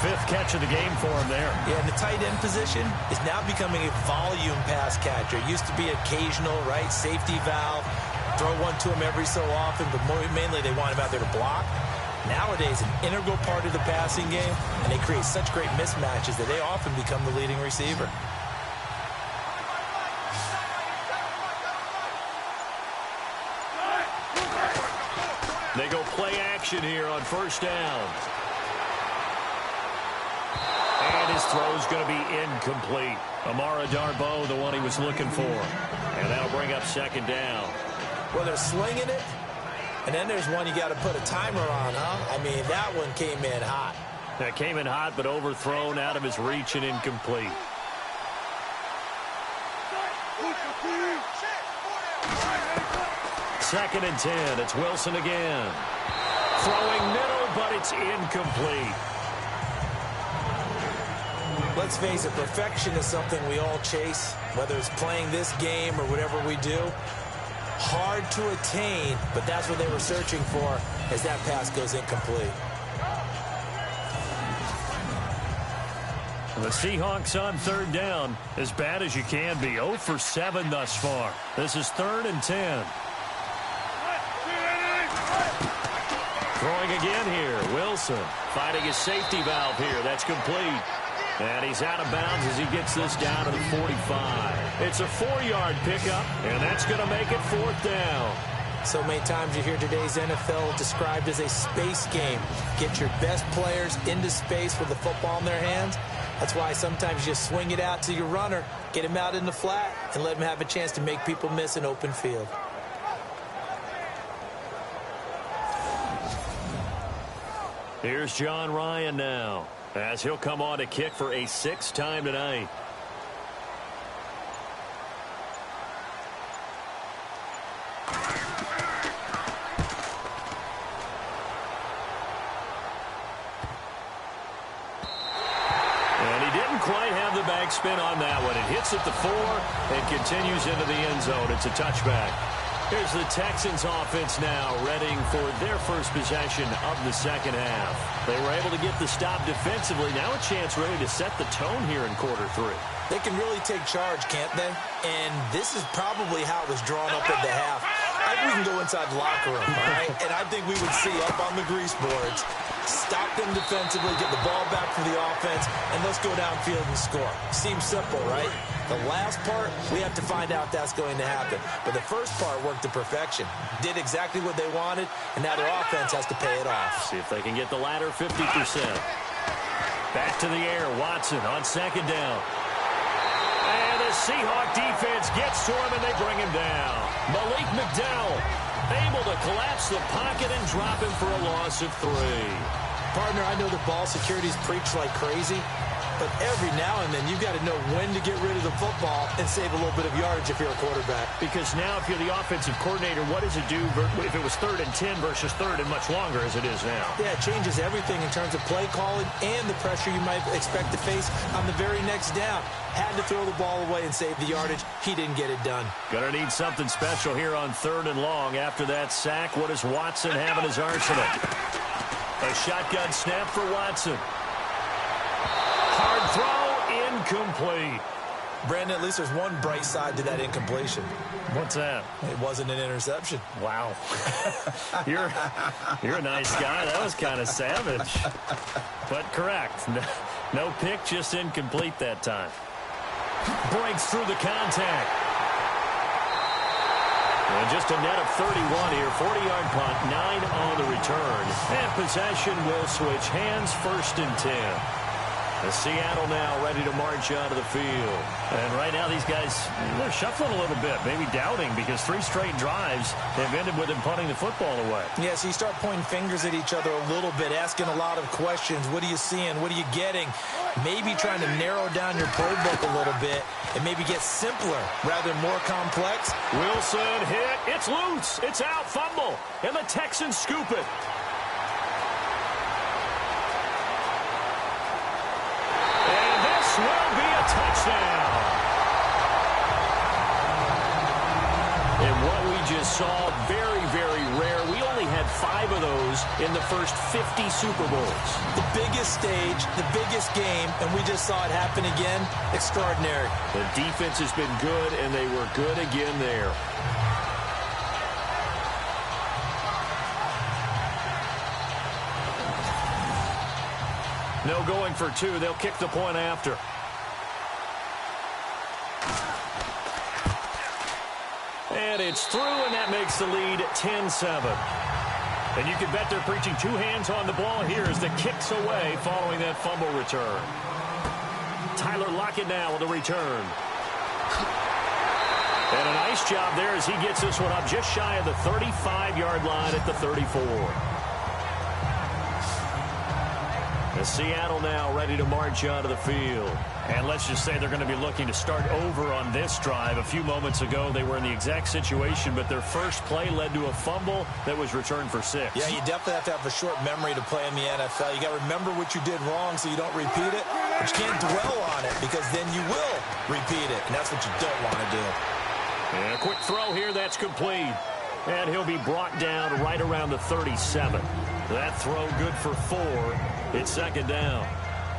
5th catch of the game for him there. Yeah, and the tight end position is now becoming a volume pass catcher. It used to be occasional, right? Safety valve. Throw one to him every so often, but mainly they want him out there to block. Nowadays, an integral part of the passing game, and they create such great mismatches that they often become the leading receiver. They go play action here on first down. And his throw's going to be incomplete. Amara Darboh, the one he was looking for. And that'll bring up 2nd down. Well, they're slinging it, and then there's one you got to put a timer on, huh? I mean, that one came in hot. That came in hot, but overthrown, out of his reach, and incomplete. Second and 10. It's Wilson again. Throwing middle, but it's incomplete. Let's face it, perfection is something we all chase, whether it's playing this game or whatever we do. Hard to attain, but that's what they were searching for as that pass goes incomplete. The Seahawks on 3rd down, as bad as you can be. 0 for 7 thus far. This is 3rd and 10. Throwing again here. Wilson finding his safety valve here. That's complete. And he's out of bounds as he gets this down to the 45. It's a 4-yard pickup, and that's going to make it 4th down. So many times you hear today's NFL described as a space game. Get your best players into space with the football in their hands. That's why sometimes you swing it out to your runner, get him out in the flat, and let him have a chance to make people miss an open field. Here's John Ryan now, as he'll come on to kick for a 6th time tonight. And he didn't quite have the backspin on that one. It hits at the 4 and continues into the end zone. It's a touchback. Here's the Texans offense now, readying for their first possession of the second half. They were able to get the stop defensively. Now a chance really to set the tone here in quarter 3. They can really take charge, can't they? And this is probably how it was drawn up at the half. I think we can go inside the locker room, all right? And I think we would see up on the grease boards, stop them defensively, get the ball back for the offense, and let's go downfield and score. Seems simple, right? The last part, we have to find out that's going to happen. But the first part worked to perfection. Did exactly what they wanted, and now their offense has to pay it off. See if they can get the latter 50%. Back to the air, Watson on 2nd down. And the Seahawk defense gets to him, and they bring him down. Malik McDowell able to collapse the pocket and drop him for a loss of 3. Partner, I know the ball security's preached like crazy, but every now and then you've got to know when to get rid of the football and save a little bit of yardage if you're a quarterback. Because now if you're the offensive coordinator, what does it do if it was 3rd and 10 versus 3rd and much longer as it is now? Yeah, it changes everything in terms of play calling and the pressure you might expect to face on the very next down. Had to throw the ball away and save the yardage. He didn't get it done. Gonna need something special here on 3rd and long. After that sack, what does Watson have in his arsenal? A shotgun snap for Watson. Hard throw, incomplete. Brandon, at least there's one bright side to that incompletion. What's that? It wasn't an interception. Wow. You're a nice guy. That was kind of savage. But correct. No pick, just incomplete that time. Breaks through the contact. And just a net of 31 here. 40-yard punt, 9 on the return. And possession will switch hands, 1st and 10. The Seattle now ready to march out of the field. And right now these guys, they're shuffling a little bit, maybe doubting, because 3 straight drives have ended with them punting the football away. Yeah, so you start pointing fingers at each other a little bit, asking a lot of questions. What are you seeing? What are you getting? Maybe trying to narrow down your playbook a little bit and maybe get simpler rather than more complex. Wilson hit. It's loose. It's out. Fumble. And the Texans scoop it. Will be a touchdown. And what we just saw, very, very rare. We only had 5 of those in the first 50 Super Bowls. The biggest stage, the biggest game, and we just saw it happen again. Extraordinary. The defense has been good, and they were good again there. No going for 2. They'll kick the point after. And it's through, and that makes the lead 10-7. And you can bet they're preaching 2 hands on the ball here as the kick's away following that fumble return. Tyler Lockett now with the return. And a nice job there as he gets this one up just shy of the 35-yard line at the 34. Seattle now ready to march out of the field. And let's just say they're going to be looking to start over on this drive. A few moments ago, they were in the exact situation, but their first play led to a fumble that was returned for 6. Yeah, you definitely have to have a short memory to play in the NFL. You got to remember what you did wrong so you don't repeat it, but you can't dwell on it because then you will repeat it, and that's what you don't want to do. And a quick throw here, that's complete. And he'll be brought down right around the 37. That throw good for 4. It's 2nd down.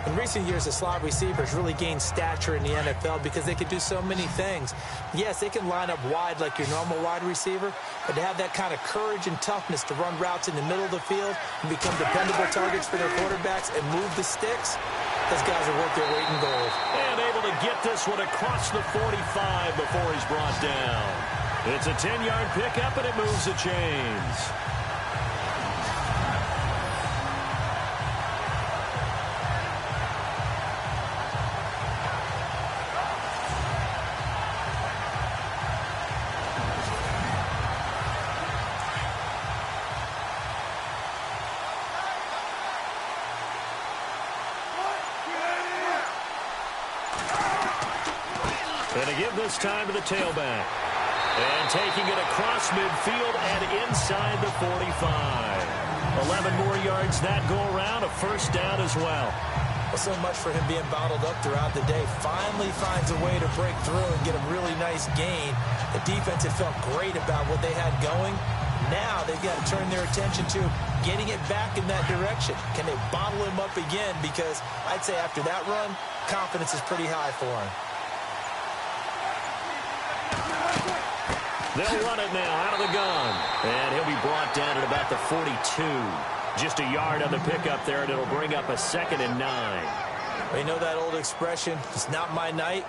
In recent years, the slot receivers really gained stature in the NFL because they can do so many things. Yes, they can line up wide like your normal wide receiver, but to have that kind of courage and toughness to run routes in the middle of the field and become dependable targets for their quarterbacks and move the sticks, those guys are worth their weight in gold. And able to get this one across the 45 before he's brought down. It's a 10-yard pickup, and it moves the chains. And to give this time to the tailback. And taking it across midfield and inside the 45. 11 more yards that go around, a 1st down as well. Well, so much for him being bottled up throughout the day. Finally finds a way to break through and get a really nice gain. The defense had felt great about what they had going. Now they've got to turn their attention to getting it back in that direction. Can they bottle him up again? Because I'd say after that run, confidence is pretty high for him. They'll run it now out of the gun. And he'll be brought down at about the 42. Just a yard on the pickup there, and it'll bring up a 2nd and 9. You know that old expression, it's not my night?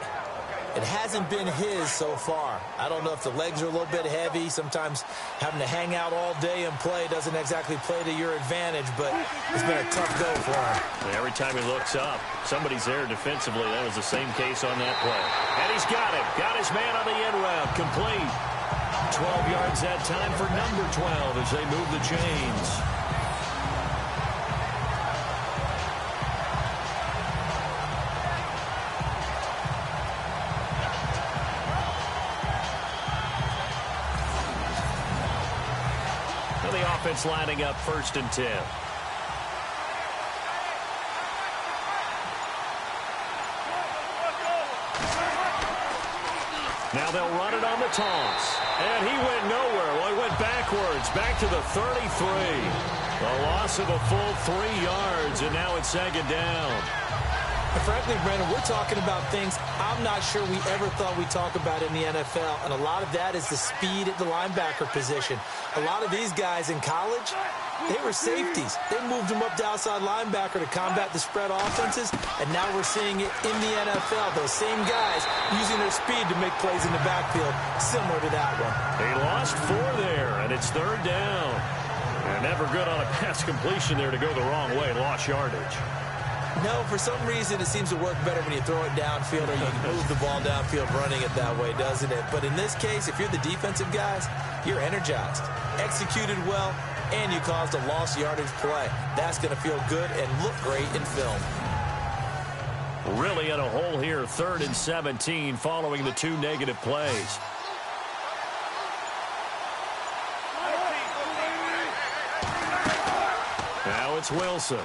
It hasn't been his so far. I don't know if the legs are a little bit heavy. Sometimes having to hang out all day and play doesn't exactly play to your advantage, but it's been a tough go for him. Every time he looks up, somebody's there defensively. That was the same case on that play. And he's got it. Got his man on the end route. Complete. 12 yards that time for number 12 as they move the chains. The offense lining up 1st and 10. Now they'll run it on the toss. And he went nowhere. Well, he went backwards, back to the 33. A loss of a full 3 yards, and now it's 2nd down. And frankly, Brandon, we're talking about things I'm not sure we ever thought we'd talk about in the NFL, and a lot of that is the speed at the linebacker position. A lot of these guys in college, They were safeties. They moved them up to outside linebacker to combat the spread offenses, and now we're seeing it in the NFL. Those same guys using their speed to make plays in the backfield, similar to that one. They lost 4 there, and it's 3rd down. And never good on a pass completion there to go the wrong way. Lost yardage. No, for some reason, it seems to work better when you throw it downfield or you can move the ball downfield running it that way, doesn't it? But in this case, if you're the defensive guys, you're energized, executed well, and you caused a lost yardage play. That's going to feel good and look great in film. Really in a hole here, 3rd and 17 following the 2 negative plays. Now it's Wilson.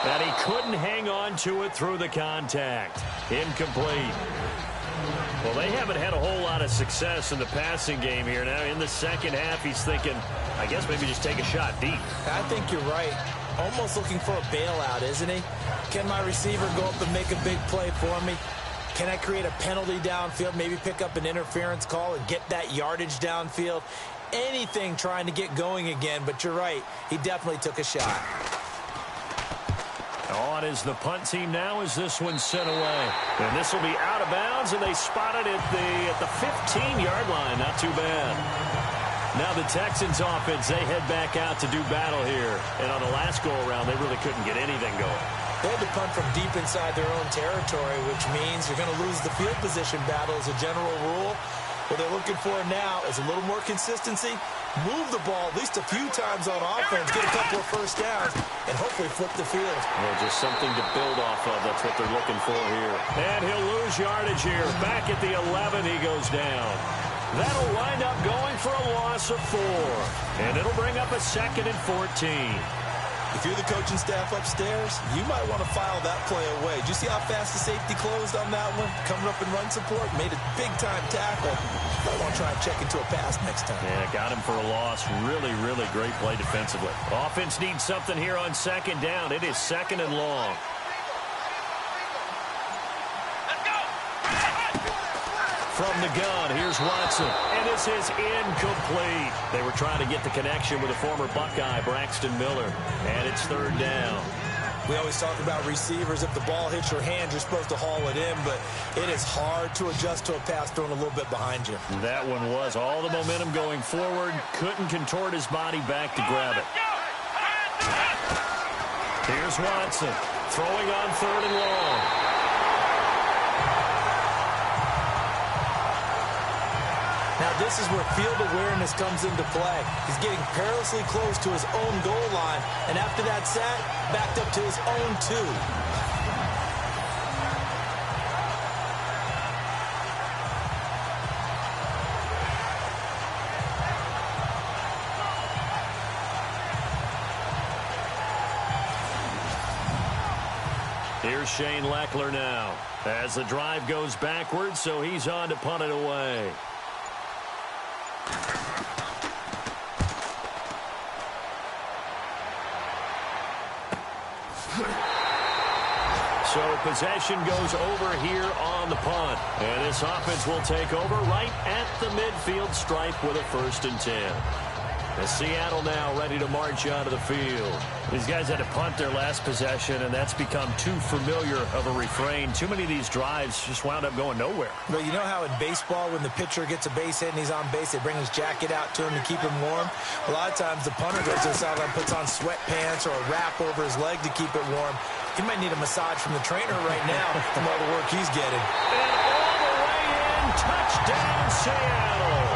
And he couldn't hang on to it through the contact. Incomplete. Well, they haven't had a whole lot of success in the passing game here. Now, in the second half, he's thinking, I guess maybe just take a shot deep. I think you're right. Almost looking for a bailout, isn't he? Can my receiver go up and make a big play for me? Can I create a penalty downfield, maybe pick up an interference call and get that yardage downfield? Anything trying to get going again, but you're right. He definitely took a shot. On is the punt team now as this one's sent away. And this will be out of bounds, and they spot it at the 15-yard line. Not too bad. Now the Texans offense, they head back out to do battle here. And on the last go-around, they really couldn't get anything going. They had to punt from deep inside their own territory, which means you're going to lose the field position battle as a general rule. What they're looking for now is a little more consistency, move the ball at least a few times on offense, get a couple of first downs, and hopefully flip the field. Well, just something to build off of. That's what they're looking for here. And he'll lose yardage here. Back at the 11, he goes down. That'll wind up going for a loss of 4. And it'll bring up a 2nd and 14. If you're the coaching staff upstairs, you might want to file that play away. Do you see how fast the safety closed on that one? Coming up in run support, made a big-time tackle. Might want to try and check into a pass next time. Yeah, got him for a loss. Really, really great play defensively. Offense needs something here on 2nd down. It is 2nd and long. From the gun, here's Watson. And this is incomplete. They were trying to get the connection with a former Buckeye, Braxton Miller. And it's 3rd down. We always talk about receivers. If the ball hits your hand, you're supposed to haul it in, but it is hard to adjust to a pass thrown a little bit behind you. That one was all the momentum going forward. Couldn't contort his body back to grab it. Here's Watson throwing on 3rd and long. Now, this is where field awareness comes into play. He's getting perilously close to his own goal line, and after that sack, backed up to his own 2. Here's Shane Leckler now as the drive goes backwards, so he's on to punt it away. So possession goes over here on the punt. And this offense will take over right at the midfield stripe with a 1st and 10. As Seattle now ready to march out of the field. These guys had to punt their last possession, and that's become too familiar of a refrain. Too many of these drives just wound up going nowhere. But you know how in baseball, when the pitcher gets a base hit and he's on base, they bring his jacket out to him to keep him warm? A lot of times the punter goes to the sideline, puts on sweatpants or a wrap over his leg to keep it warm. He might need a massage from the trainer right now from all the work he's getting. And all the way in, touchdown Seattle.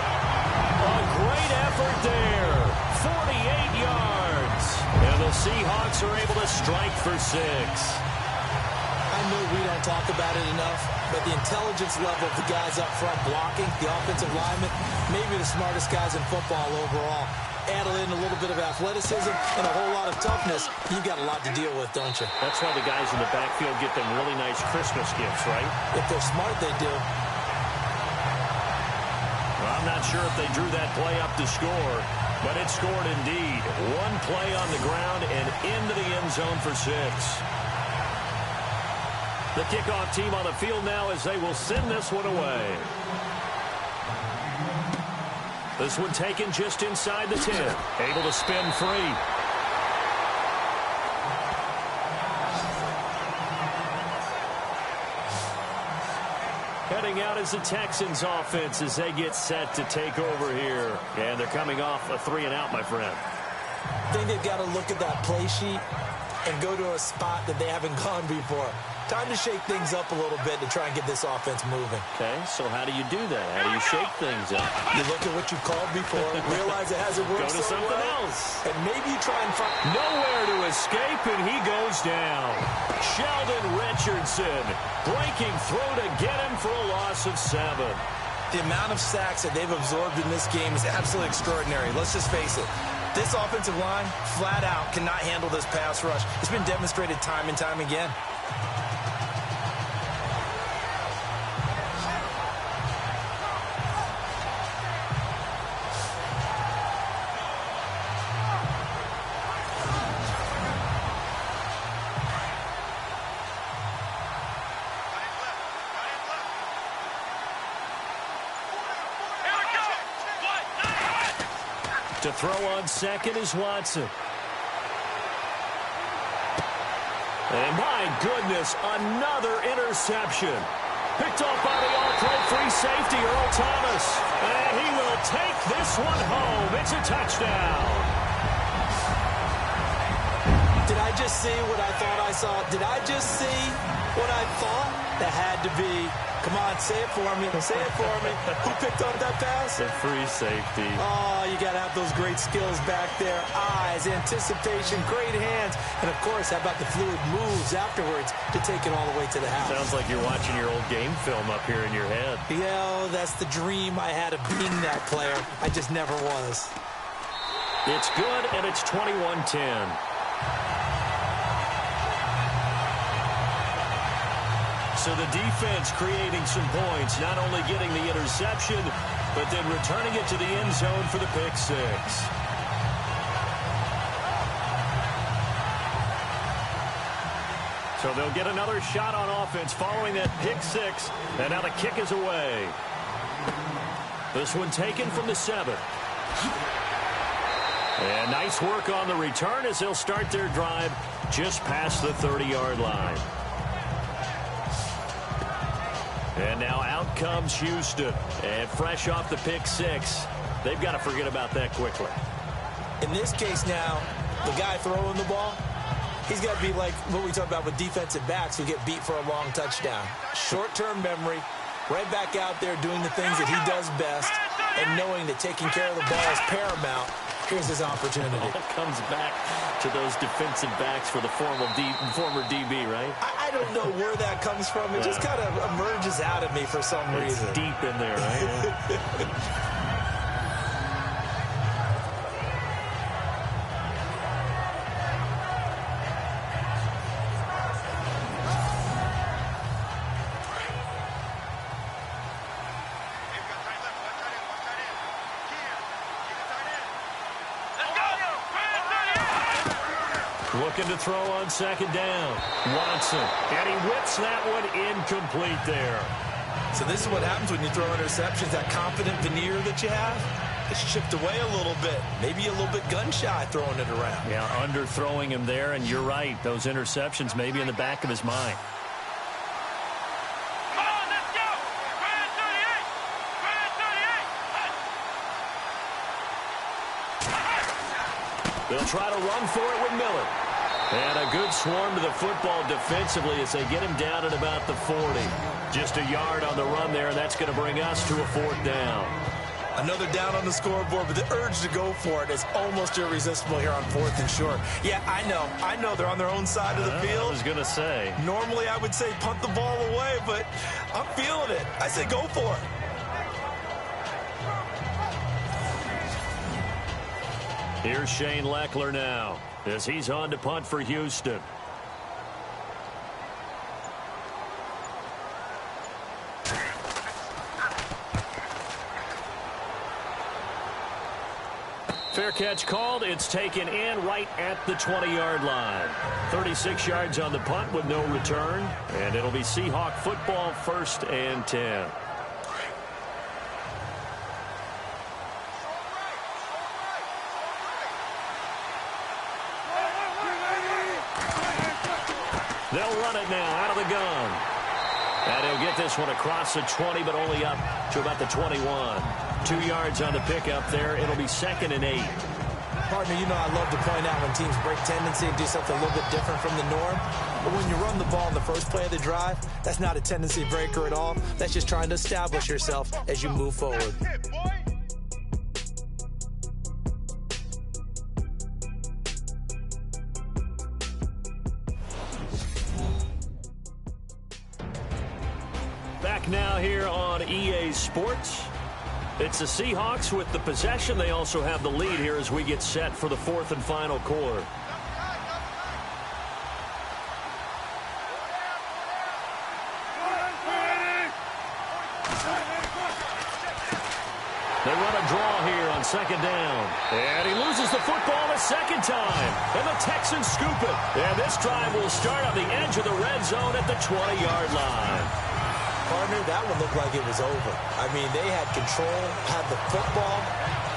A great effort there. 48 yards. And the Seahawks are able to strike for 6. I know we don't talk about it enough, but the intelligence level of the guys up front blocking, the offensive linemen, maybe the smartest guys in football overall. Add in a little bit of athleticism and a whole lot of toughness, you've got a lot to deal with, don't you? That's why the guys in the backfield get them really nice Christmas gifts, right? If they're smart, they do. Well, I'm not sure if they drew that play up to score, but it scored indeed. One play on the ground and into the end zone for 6. The kickoff team on the field now as they will send this one away. This one taken just inside the 10. Able to spin free. Heading out is the Texans offense as they get set to take over here. And they're coming off a 3-and-out, my friend. I think they've got to look at that play sheet and go to a spot that they haven't gone before. Time to shake things up a little bit to try and get this offense moving. Okay, so how do you do that? How do you shake things up? You look at what you called before, realize it hasn't worked Go to so something well, else. and maybe you try and find... Nowhere to escape, and he goes down. Sheldon Richardson breaking through to get him for a loss of 7. The amount of sacks that they've absorbed in this game is absolutely extraordinary. Let's just face it. This offensive line, flat out, cannot handle this pass rush. It's been demonstrated time and time again. To throw on second is Watson. And my goodness, another interception. Picked off by the all-pro free safety, Earl Thomas. And he will take this one home. It's a touchdown. Did I just see what I thought I saw? Did I just see what I thought? That had to be. Come on, say it for me. Say it for me. Who picked up that pass? The free safety. Oh, you got to have those great skills back there. Eyes, anticipation, great hands. And, of course, how about the fluid moves afterwards to take it all the way to the house? Sounds like you're watching your old game film up here in your head. Yeah, that's the dream I had of being that player. I just never was. It's good, and it's 21-10. So the defense creating some points, not only getting the interception, but then returning it to the end zone for the pick 6. So they'll get another shot on offense following that pick 6, and now the kick is away. This one taken from the 7. And nice work on the return as they'll start their drive just past the 30-yard line. And now out comes Houston. And fresh off the pick 6, they've got to forget about that quickly. In this case now, the guy throwing the ball, he's got to be like what we talk about with defensive backs who get beat for a long touchdown. Short-term memory, right back out there doing the things that he does best, and knowing that taking care of the ball is paramount. Here's his opportunity. It all comes back to those defensive backs for the former DB, right? I don't know where that comes from. It just kind of emerges out of me for some reason. It's deep in there, right? Looking to throw on second down. Watson. And he whips that one incomplete there. So this is what happens when you throw interceptions. That confident veneer that you have, it's chipped away a little bit. Maybe a little bit gun-shy throwing it around. Yeah, underthrowing him there, and you're right. Those interceptions may be in the back of his mind. Come on, let's go! Grand 38! They'll try to run for it with Miller. And a good swarm to the football defensively as they get him down at about the 40. Just a yard on the run there, and that's going to bring us to a 4th down. Another down on the scoreboard, but the urge to go for it is almost irresistible here on 4th and short. Yeah, I know they're on their own side of the field. I was going to say. Normally I would say punt the ball away, but I'm feeling it. I say go for it. Here's Shane Leckler now as he's on to punt for Houston. fair catch called. It's taken in right at the 20-yard line. 36 yards on the punt with no return. And it'll be Seahawk football, 1st and 10. They'll run it now out of the gun. And he'll get this one across the 20, but only up to about the 21. 2 yards on the pickup there. It'll be 2nd and 8. Partner, you know I love to point out when teams break tendency and do something a little bit different from the norm. But when you run the ball in the first play of the drive, that's not a tendency breaker at all. That's just trying to establish yourself as you move forward. Back now here on EA Sports. It's the Seahawks with the possession. They also have the lead here as we get set for the 4th and final quarter. They run a draw here on 2nd down. And he loses the football a 2nd time. And the Texans scoop it. And this drive will start on the edge of the red zone at the 20-yard line. Partner, that one looked like it was over. I mean, they had control, had the football,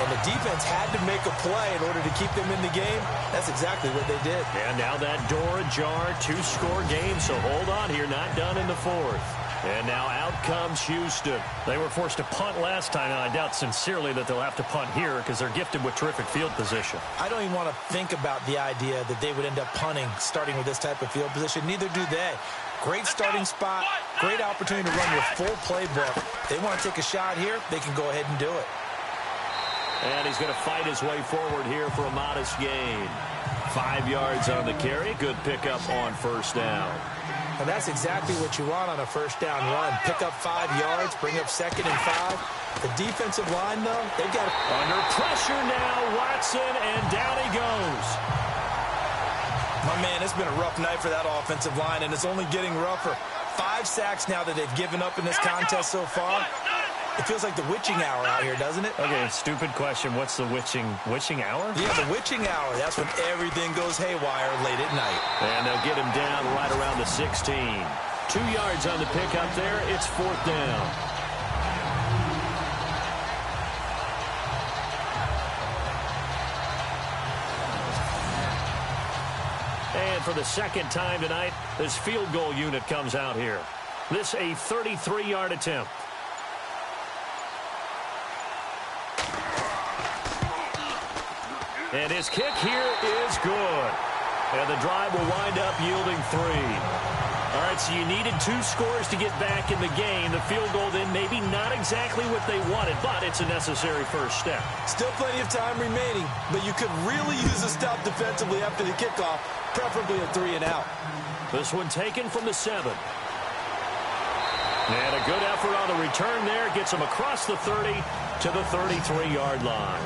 and the defense had to make a play in order to keep them in the game. That's exactly what they did. And now that door ajar, 2-score game, so hold on here, not done in the 4th. And now out comes Houston. They were forced to punt last time, and I doubt sincerely that they'll have to punt here because they're gifted with terrific field position. I don't even want to think about the idea that they would end up punting starting with this type of field position. Neither do they. Great starting spot, great opportunity to run your full playbook. They want to take a shot here, they can go ahead and do it. And he's going to fight his way forward here for a modest gain. 5 yards on the carry. Good pickup on 1st down. And that's exactly what you want on a 1st down run. Pick up 5 yards, bring up 2nd and 5. The defensive line, though, they've got... Under pressure now, Watson, and down he goes. My man, it's been a rough night for that offensive line, and it's only getting rougher. 5 sacks now that they've given up in this contest so far. It feels like the witching hour out here, doesn't it? Okay, stupid question. What's the witching hour? Yeah, the witching hour. That's when everything goes haywire late at night. And they'll get him down right around the 16. 2 yards on the pickup there. It's 4th down. And for the 2nd time tonight, this field goal unit comes out here. This a 33-yard attempt. And his kick here is good. And the drive will wind up yielding 3. All right, so you needed 2 scores to get back in the game. The field goal then maybe not exactly what they wanted, but it's a necessary first step. Still plenty of time remaining, but you could really use a stop defensively after the kickoff, preferably a 3 and out. This one taken from the 7. And a good effort on the return there. Gets him across the 30 to the 33-yard line.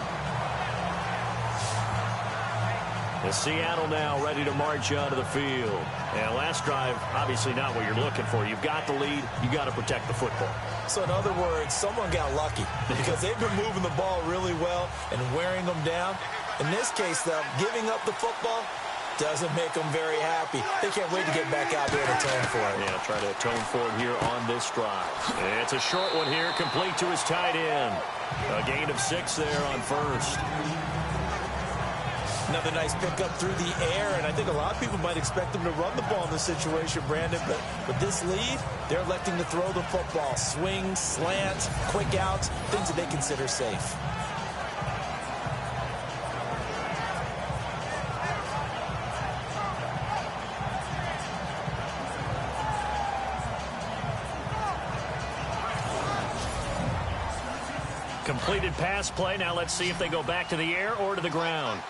And Seattle now ready to march onto the field. And last drive, obviously not what you're looking for. You've got the lead. You got to protect the football. So in other words, someone got lucky because they've been moving the ball really well and wearing them down. In this case, though, giving up the football doesn't make them very happy. They can't wait to get back out there and atone for it. Yeah, try to atone for it here on this drive. And it's a short one here, complete to his tight end. A gain of 6 there on 1st. Another nice pickup through the air, and I think a lot of people might expect them to run the ball in this situation, Brandon, but with this lead, they're electing to throw the football. Swings, slants, quick outs, things that they consider safe. Completed pass play. Now let's see if they go back to the air or to the ground.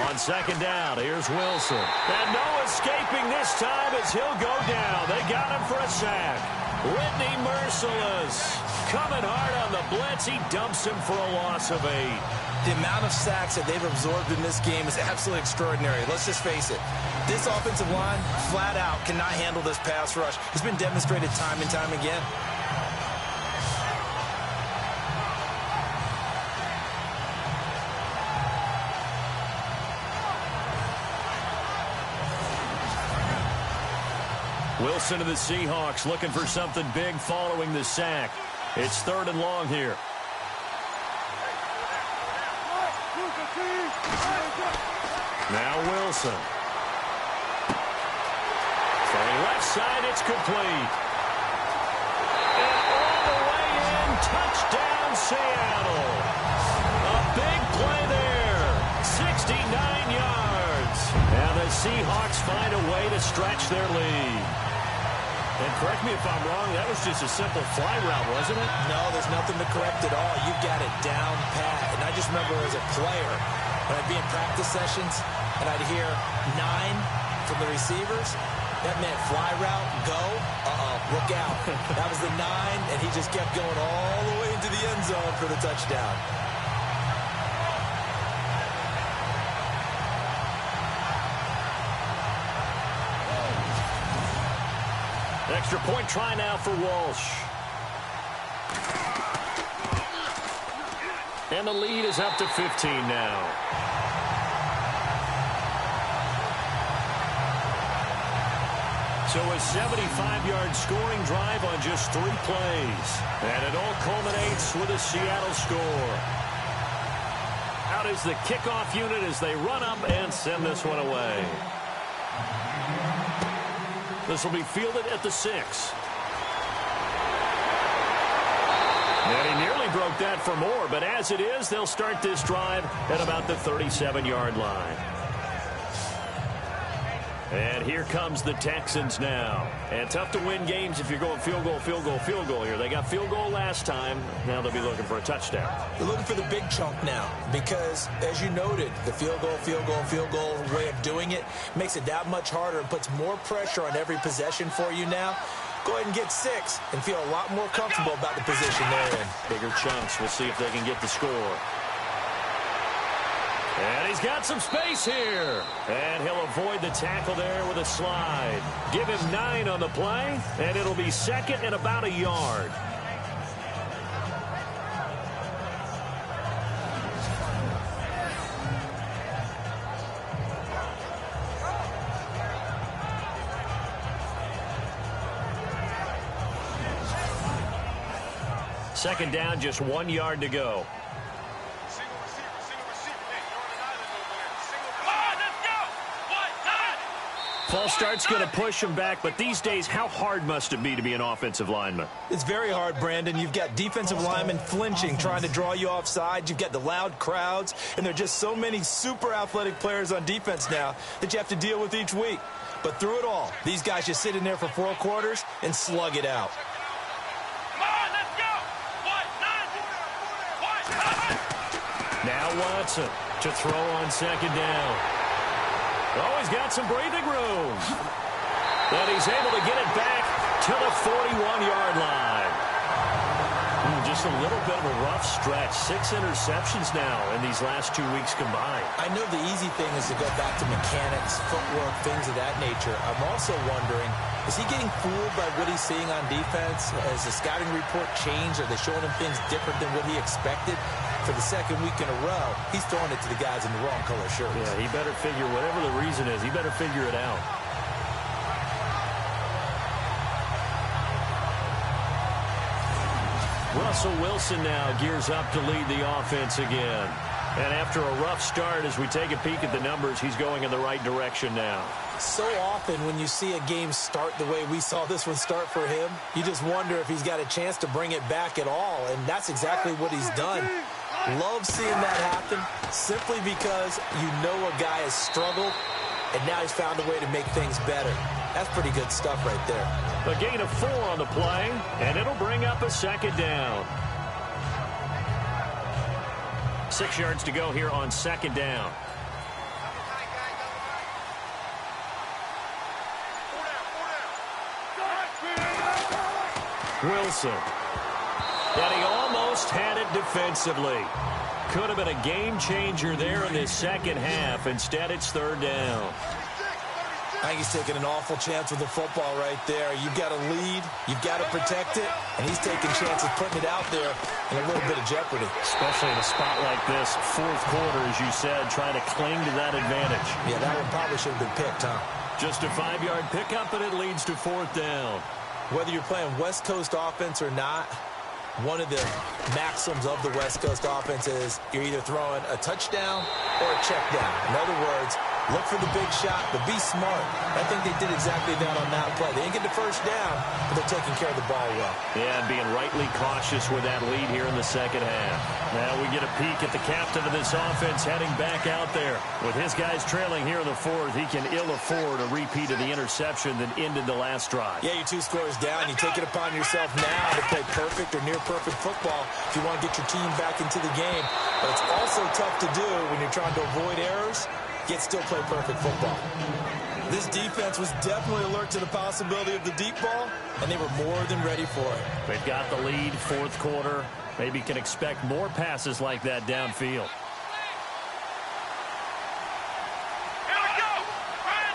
On 2nd down, here's Wilson. And no escaping this time as he'll go down. They got him for a sack. Whitney merciless. Coming hard on the blitz. He dumps him for a loss of 8. The amount of sacks that they've absorbed in this game is absolutely extraordinary. Let's just face it. This offensive line, flat out, cannot handle this pass rush. It's been demonstrated time and time again. Wilson of the Seahawks looking for something big following the sack. It's 3rd and long here. Now Wilson. Throwing left side, it's complete. And all the way in, touchdown Seattle. A big play there, 69 yards. And the Seahawks find a way to stretch their lead. And correct me if I'm wrong, that was just a simple fly route, wasn't it? No, there's nothing to correct at all. You got it down pat. And I just remember as a player, when I'd be in practice sessions, and I'd hear 9 from the receivers, that meant fly route, go, look out. That was the 9, and he just kept going all the way into the end zone for the touchdown. Extra point try now for Walsh. And the lead is up to 15 now. So a 75-yard scoring drive on just 3 plays. And it all culminates with a Seattle score. Out is the kickoff unit as they run up and send this one away. This will be fielded at the 6. And he nearly broke that for more, but as it is, they'll start this drive at about the 37-yard line. And here comes the Texans now. And tough to win games if you're going field goal, field goal, field goal here. They got field goal last time. Now they'll be looking for a touchdown. They're looking for the big chunk now because, as you noted, the field goal way of doing it makes it that much harder and puts more pressure on every possession for you now. Go ahead and get 6 and feel a lot more comfortable about the position they're in. Bigger chunks. We'll see if they can get the score. And he's got some space here. And he'll avoid the tackle there with a slide. Give him 9 on the play, and it'll be 2nd and about a yard. Second down, just 1 yard to go. False start's going to push him back, but these days, how hard must it be to be an offensive lineman? It's very hard, Brandon. You've got defensive linemen flinching, trying to draw you offside. You've got the loud crowds, and there are just so many super athletic players on defense now that you have to deal with each week. But through it all, these guys just sit in there for 4 quarters and slug it out. Now Watson to throw on second down. Oh, he's got some breathing room. And he's able to get it back to the 41-yard line. Just a little bit of a rough stretch. 6 interceptions now in these last 2 weeks combined. I know the easy thing is to go back to mechanics, footwork, things of that nature. I'm also wondering, is he getting fooled by what he's seeing on defense? Has the scouting report changed? Are they showing him things different than what he expected? For the second week in a row, he's throwing it to the guys in the wrong color shirts. Yeah, he better figure, whatever the reason is, he better figure it out. Russell Wilson now gears up to lead the offense again. And after a rough start, as we take a peek at the numbers, he's going in the right direction now. So often when you see a game start the way we saw this one start for him, you just wonder if he's got a chance to bring it back at all. And that's exactly what he's done. Love seeing that happen simply because you know a guy has struggled, and now he's found a way to make things better. That's pretty good stuff right there. A gain of 4 on the play, and it'll bring up a second down. 6 yards to go here on second down. Wilson. And he almost had it defensively. Could have been a game changer there in this second half. Instead, it's third down. I think he's taking an awful chance with the football right there. You've got to lead. You've got to protect it. And he's taking chances putting it out there in a little bit of jeopardy. Especially in a spot like this, fourth quarter, as you said, trying to cling to that advantage. Yeah, that one probably should have been picked, huh? Just a 5-yard pickup, and it leads to 4th down. Whether you're playing West Coast offense or not, one of the maxims of the West Coast offense is you're either throwing a touchdown or a check down. In other words, look for the big shot, but be smart. I think they did exactly that on that play. They didn't get the first down, but they're taking care of the ball well. Yeah, and being rightly cautious with that lead here in the second half. Now we get a peek at the captain of this offense heading back out there. With his guys trailing here in the 4th, he can ill afford a repeat of the interception that ended the last drive. Yeah, you're 2 scores down. You take it upon yourself now to play perfect or near-perfect football if you want to get your team back into the game. But it's also tough to do when you're trying to avoid errors, yet still play perfect football. This defense was definitely alert to the possibility of the deep ball, and they were more than ready for it. They've got the lead, 4th quarter. Maybe can expect more passes like that downfield. Here we go. Ryan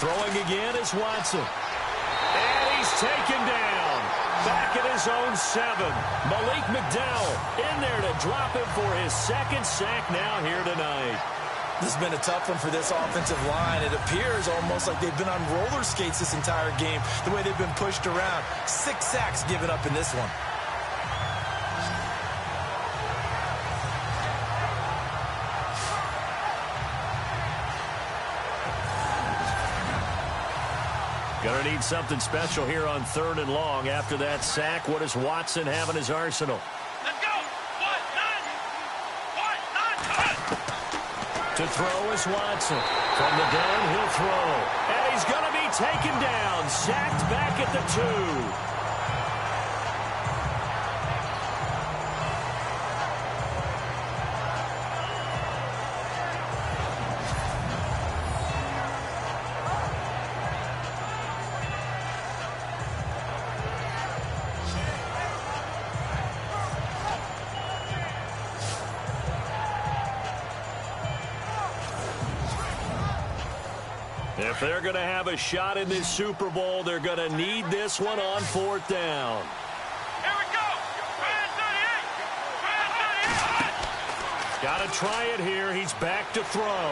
38. Throwing again is Watson. And he's taken down. Back at his own 7. Malik McDowell in there to drop him for his 2nd sack now here tonight. This has been a tough one for this offensive line. It appears almost like they've been on roller skates this entire game, the way they've been pushed around. 6 sacks given up in this one. Gonna need something special here on 3rd and long. After that sack, what does Watson have in his arsenal? Let's go. 1, 9. 1, 9. To throw is Watson. From the downhill throw. And he's going to be taken down. Sacked back at the 2. If they're going to have a shot in this Super Bowl, they're going to need this one on 4th down. Here we go. Ryan 38. Ryan 38. Got to try it here. He's back to throw.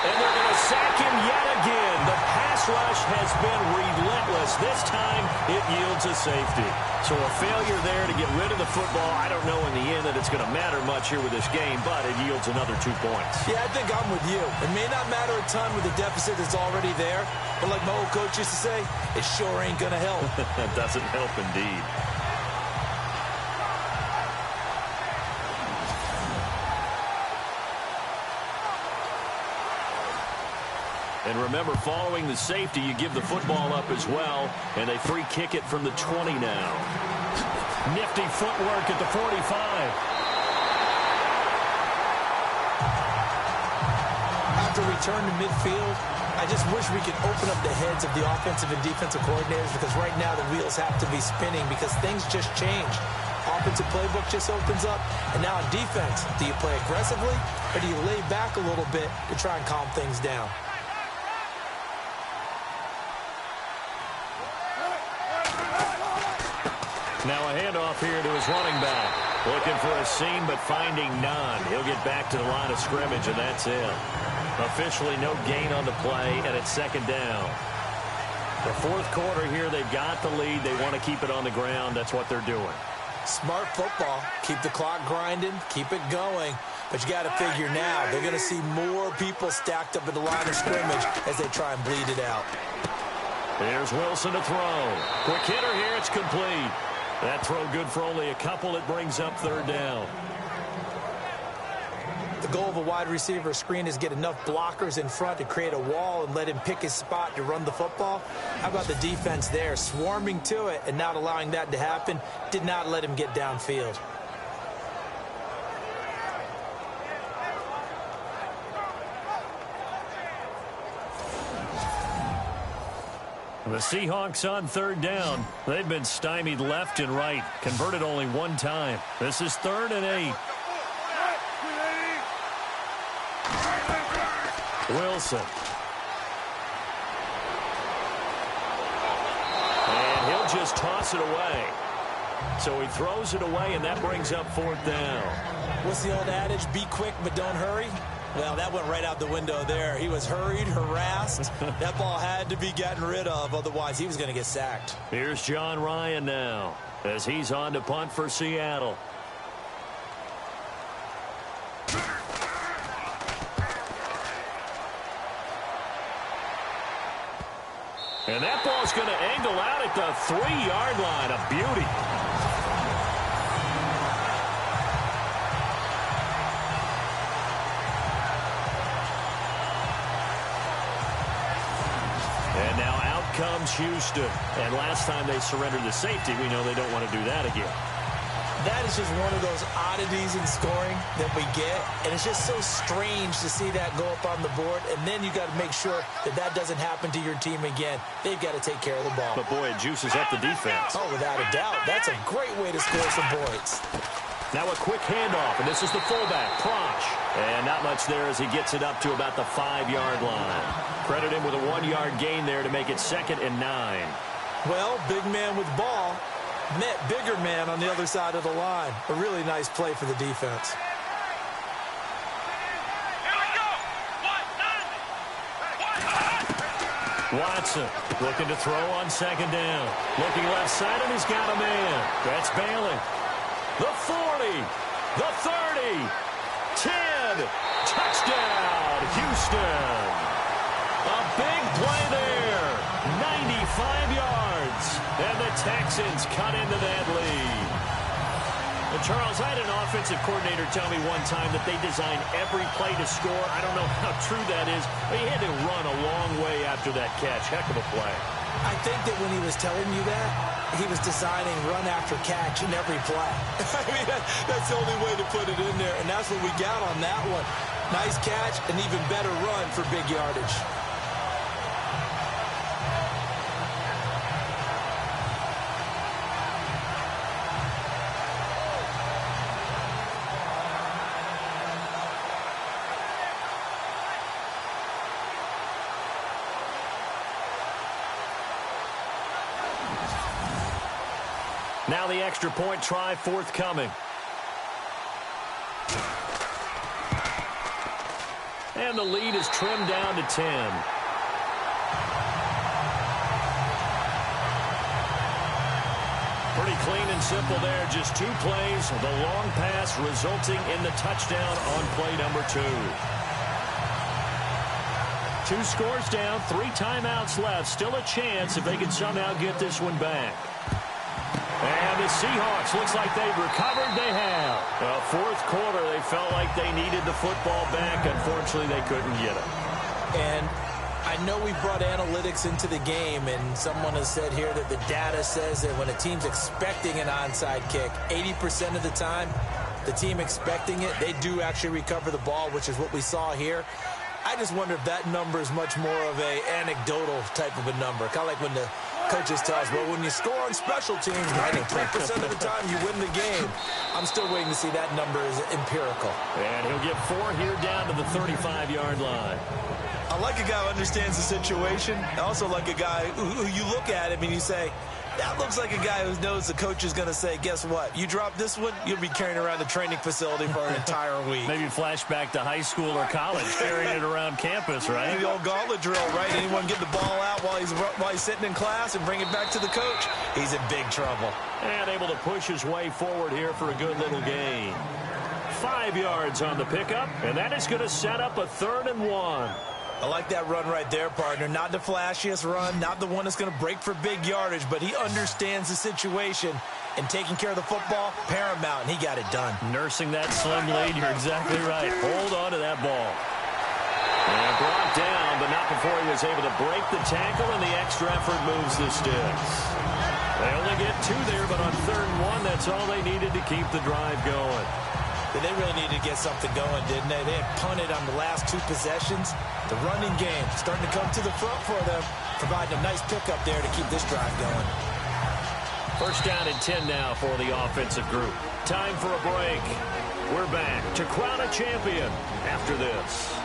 And they're going to sack him yet again. The pass rush has been relentless. This time, it yields a safety. So a failure there to get rid of the football. I don't know in the end that it's going to matter much here with this game, but it yields another 2 points. Yeah, I think I'm with you. It may not matter a ton with the deficit that's already there, but like my old coach used to say, it sure ain't going to help. That doesn't help indeed. And remember, following the safety, you give the football up as well, and they free kick it from the 20 now. Nifty footwork at the 45. After return to midfield, I just wish we could open up the heads of the offensive and defensive coordinators, because right now the wheels have to be spinning because things just change. Offensive playbook just opens up, and now on defense, do you play aggressively or do you lay back a little bit to try and calm things down? Now a handoff here to his running back. Looking for a seam, but finding none. He'll get back to the line of scrimmage, and that's it. Officially no gain on the play, and it's 2nd down. The 4th quarter here, they've got the lead. They want to keep it on the ground. That's what they're doing. Smart football. Keep the clock grinding. Keep it going. But you got to figure now, they're going to see more people stacked up at the line of scrimmage as they try and bleed it out. Here's Wilson to throw. Quick hitter here. It's complete. That throw good for only a couple. It brings up 3rd down. The goal of a wide receiver screen is get enough blockers in front to create a wall and let him pick his spot to run the football. How about the defense there, swarming to it and not allowing that to happen? Did not let him get downfield. The Seahawks on 3rd down. They've been stymied left and right. Converted only 1 time. This is 3rd and 8. Wilson. And he'll just toss it away. So he throws it away, and that brings up 4th down. What's the old adage? Be quick, but don't hurry. Well, that went right out the window there. He was hurried, harassed. That ball had to be gotten rid of, otherwise he was going to get sacked. Here's John Ryan now as he's on to punt for Seattle. And that ball's going to angle out at the 3-yard line. A beauty. And now out comes Houston. And last time they surrendered the safety, we know they don't want to do that again. That is just one of those oddities in scoring that we get. And it's just so strange to see that go up on the board. And then you got to make sure that that doesn't happen to your team again. They've got to take care of the ball. But, boy, it juices up the defense. Oh, without a doubt. That's a great way to score some points. Now a quick handoff, and this is the fullback, Prosch. And not much there as he gets it up to about the 5-yard line. Credit him with a 1-yard gain there to make it 2nd and 9. Well, big man with ball met bigger man on the other side of the line. A really nice play for the defense. Here we go. Watson looking to throw on 2nd down. Looking left side, and he's got a man. That's Bailey. The 40, the 30, 10, touchdown, Houston. A big play there, 95 yards, and the Texans cut into that lead. Well, Charles, I had an offensive coordinator tell me one time that they design every play to score. I don't know how true that is, but he had to run a long way after that catch. Heck of a play. I think that when he was telling you that, he was designing run after catch in every play. I mean, that's the only way to put it in there, and that's what we got on that one. Nice catch, an even better run for big yardage. Now the extra point try forthcoming. And the lead is trimmed down to 10. Pretty clean and simple there. Just 2 plays. The long pass resulting in the touchdown on play number 2. 2 scores down, 3 timeouts left. Still a chance if they can somehow get this one back. And the Seahawks, looks like they've recovered. They have. Fourth quarter, they felt like they needed the football back. Unfortunately, they couldn't get it. And I know we brought analytics into the game, and someone has said here that the data says that when a team's expecting an onside kick, 80% of the time, the team expecting it, they do actually recover the ball, which is what we saw here. I just wonder if that number is much more of a anecdotal type of a number. Kind of like when the coaches tell us, well, when you score on special teams, 93% of the time you win the game. I'm still waiting to see that number is empirical. And he'll get 4 here down to the 35-yard line. I like a guy who understands the situation. I also like a guy who you look at him and you say, that looks like a guy who knows the coach is going to say, guess what? You drop this one, you'll be carrying around the training facility for an entire week. Maybe flashback to high school or college, carrying it around campus, right? The old gauntlet drill, right? Anyone get the ball out while he's sitting in class and bring it back to the coach? He's in big trouble. And able to push his way forward here for a good little gain. 5 yards on the pickup, and that is going to set up a 3rd and 1. I like that run right there, partner. Not the flashiest run, not the one that's going to break for big yardage, but he understands the situation, and taking care of the football, paramount, and he got it done. Nursing that slim lead, you're exactly right. Hold on to that ball. And brought down, but not before he was able to break the tackle, and the extra effort moves the sticks. They only get 2 there, but on 3rd and 1, that's all they needed to keep the drive going. But they really needed to get something going, didn't they? They had punted on the last 2 possessions. The running game starting to come to the front for them, providing a nice pickup there to keep this drive going. 1st down and 10 now for the offensive group. Time for a break. We're back to crown a champion after this.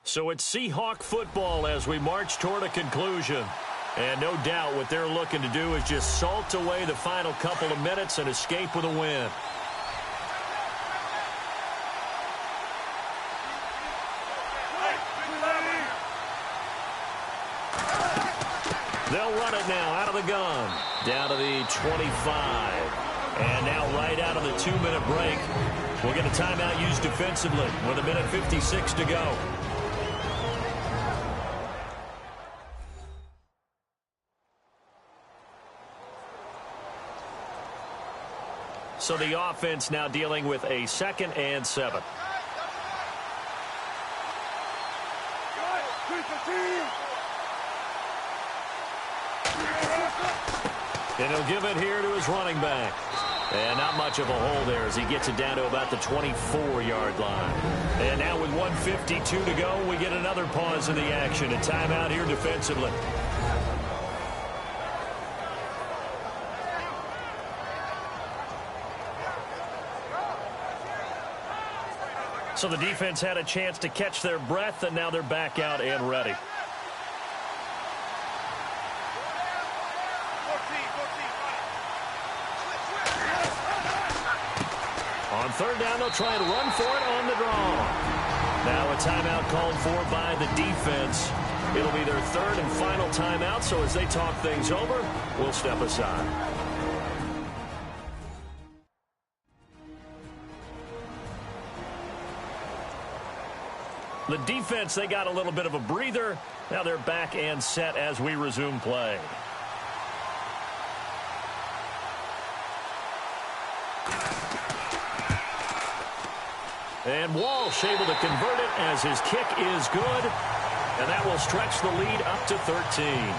So it's Seahawk football as we march toward a conclusion. And no doubt what they're looking to do is just salt away the final couple of minutes and escape with a win. They'll run it now out of the gun. Down to the 25. And now right out of the 2-minute break, we'll get a timeout used defensively with 1:56 to go. So the offense now dealing with a 2nd and 7. And he'll give it here to his running back. And not much of a hole there as he gets it down to about the 24-yard line. And now with 1:52 to go, we get another pause in the action. A timeout here defensively. So the defense had a chance to catch their breath, and now they're back out and ready. On 3rd down, they'll try and run for it on the draw. Now a timeout called for by the defense. It'll be their 3rd and final timeout, so as they talk things over, we'll step aside. The defense, they got a little bit of a breather. Now they're back and set as we resume play. And Walsh able to convert it as his kick is good. And that will stretch the lead up to 13.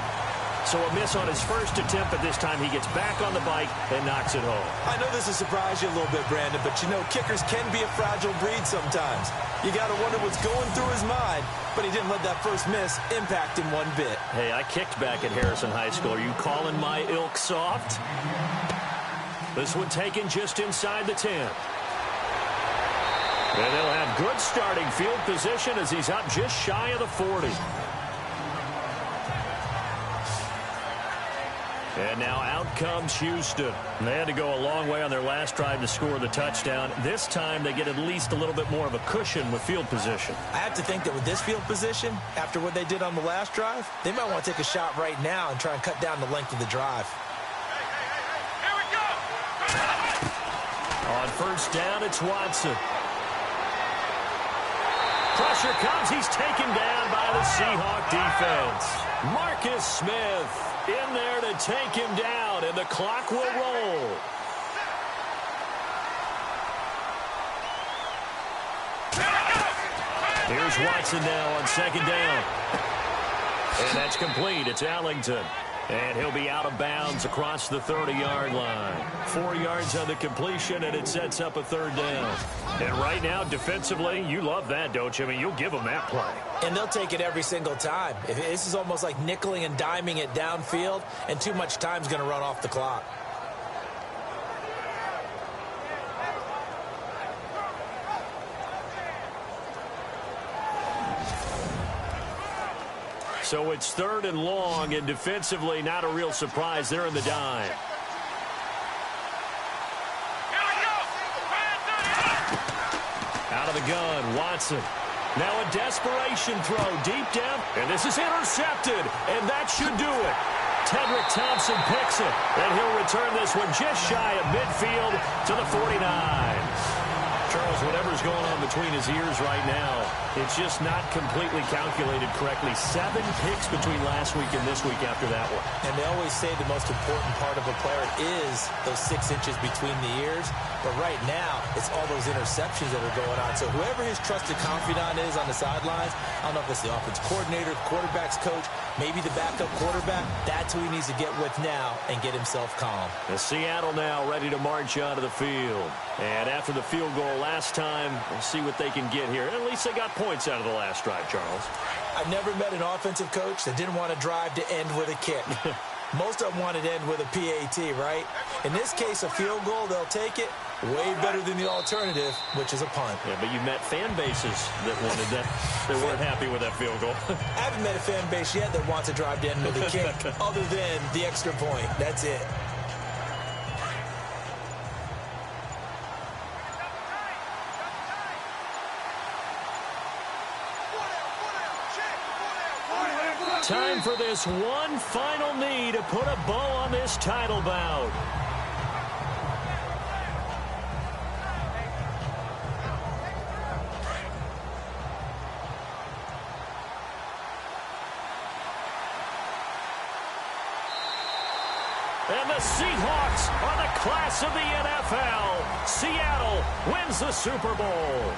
So a miss on his first attempt, but this time he gets back on the bike and knocks it home. I know this will surprise you a little bit, Brandon, but you know kickers can be a fragile breed sometimes. You got to wonder what's going through his mind, but he didn't let that first miss impact him one bit. Hey, I kicked back at Harrison High School. Are you calling my ilk soft? This one taken just inside the 10. And they'll have good starting field position as he's up just shy of the 40. And now out comes Houston. They had to go a long way on their last drive to score the touchdown. This time they get at least a little bit more of a cushion with field position. I have to think that with this field position, after what they did on the last drive, they might want to take a shot right now and try and cut down the length of the drive. Here we go. On 1st down, it's Watson. Pressure comes. He's taken down by the Seahawk defense. Marcus Smith in there to take him down, and the clock will roll. Here's Watson now on 2nd down. And that's complete. It's Allington. And he'll be out of bounds across the 30-yard line. 4 yards on the completion, and it sets up a 3rd down. And right now, defensively, you love that, don't you? I mean, you'll give them that play. And they'll take it every single time. This is almost like nickeling and diming it downfield, and too much time's going to run off the clock. So it's 3rd and long, and defensively, not a real surprise. They're in the dime. Out of the gun, Watson. Now a desperation throw deep down, and this is intercepted, and that should do it. Tedrick Thompson picks it, and he'll return this one just shy of midfield to the 49. Charles, whatever's going on between his ears right now, it's just not completely calculated correctly. 7 picks between last week and this week after that one. And they always say the most important part of a player is those 6 inches between the ears. But right now, it's all those interceptions that are going on. So whoever his trusted confidant is on the sidelines, I don't know if it's the offense coordinator, the quarterback's coach, maybe the backup quarterback, that's who he needs to get with now and get himself calm. The Seattle now ready to march onto the field. And after the field goal last time, we'll see what they can get here. At least they got points out of the last drive, Charles. I've never met an offensive coach that didn't want to drive to end with a kick. Most of them wanted to end with a PAT, right? In this case, a field goal, they'll take it. Way better than the alternative, which is a punt. Yeah, but you met fan bases that wanted that. They weren't happy with that field goal. I haven't met a fan base yet that wants to drive down with a kick other than the extra point. That's it. Time for this one final knee to put a bow on this title bout. And the Seahawks are the class of the NFL. Seattle wins the Super Bowl.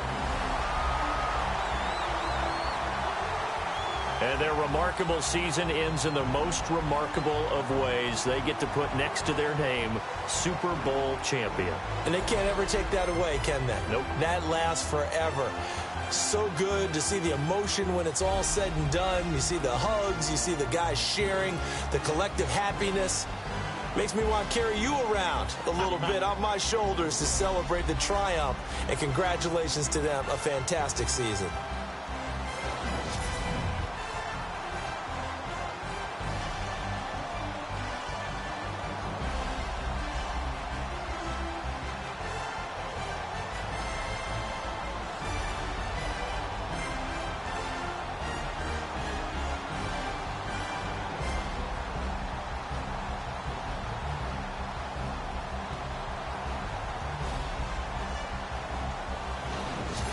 And their remarkable season ends in the most remarkable of ways. They get to put next to their name, Super Bowl champion. And they can't ever take that away, can they? Nope. That lasts forever. So good to see the emotion when it's all said and done. You see the hugs, you see the guys sharing, the collective happiness. Makes me want to carry you around a little bit on my shoulders to celebrate the triumph. And congratulations to them, a fantastic season.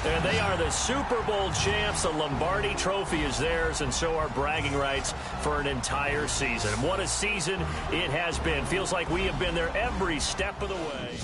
And they are the Super Bowl champs. The Lombardi Trophy is theirs, and so are bragging rights for an entire season. What a season it has been. Feels like we have been there every step of the way.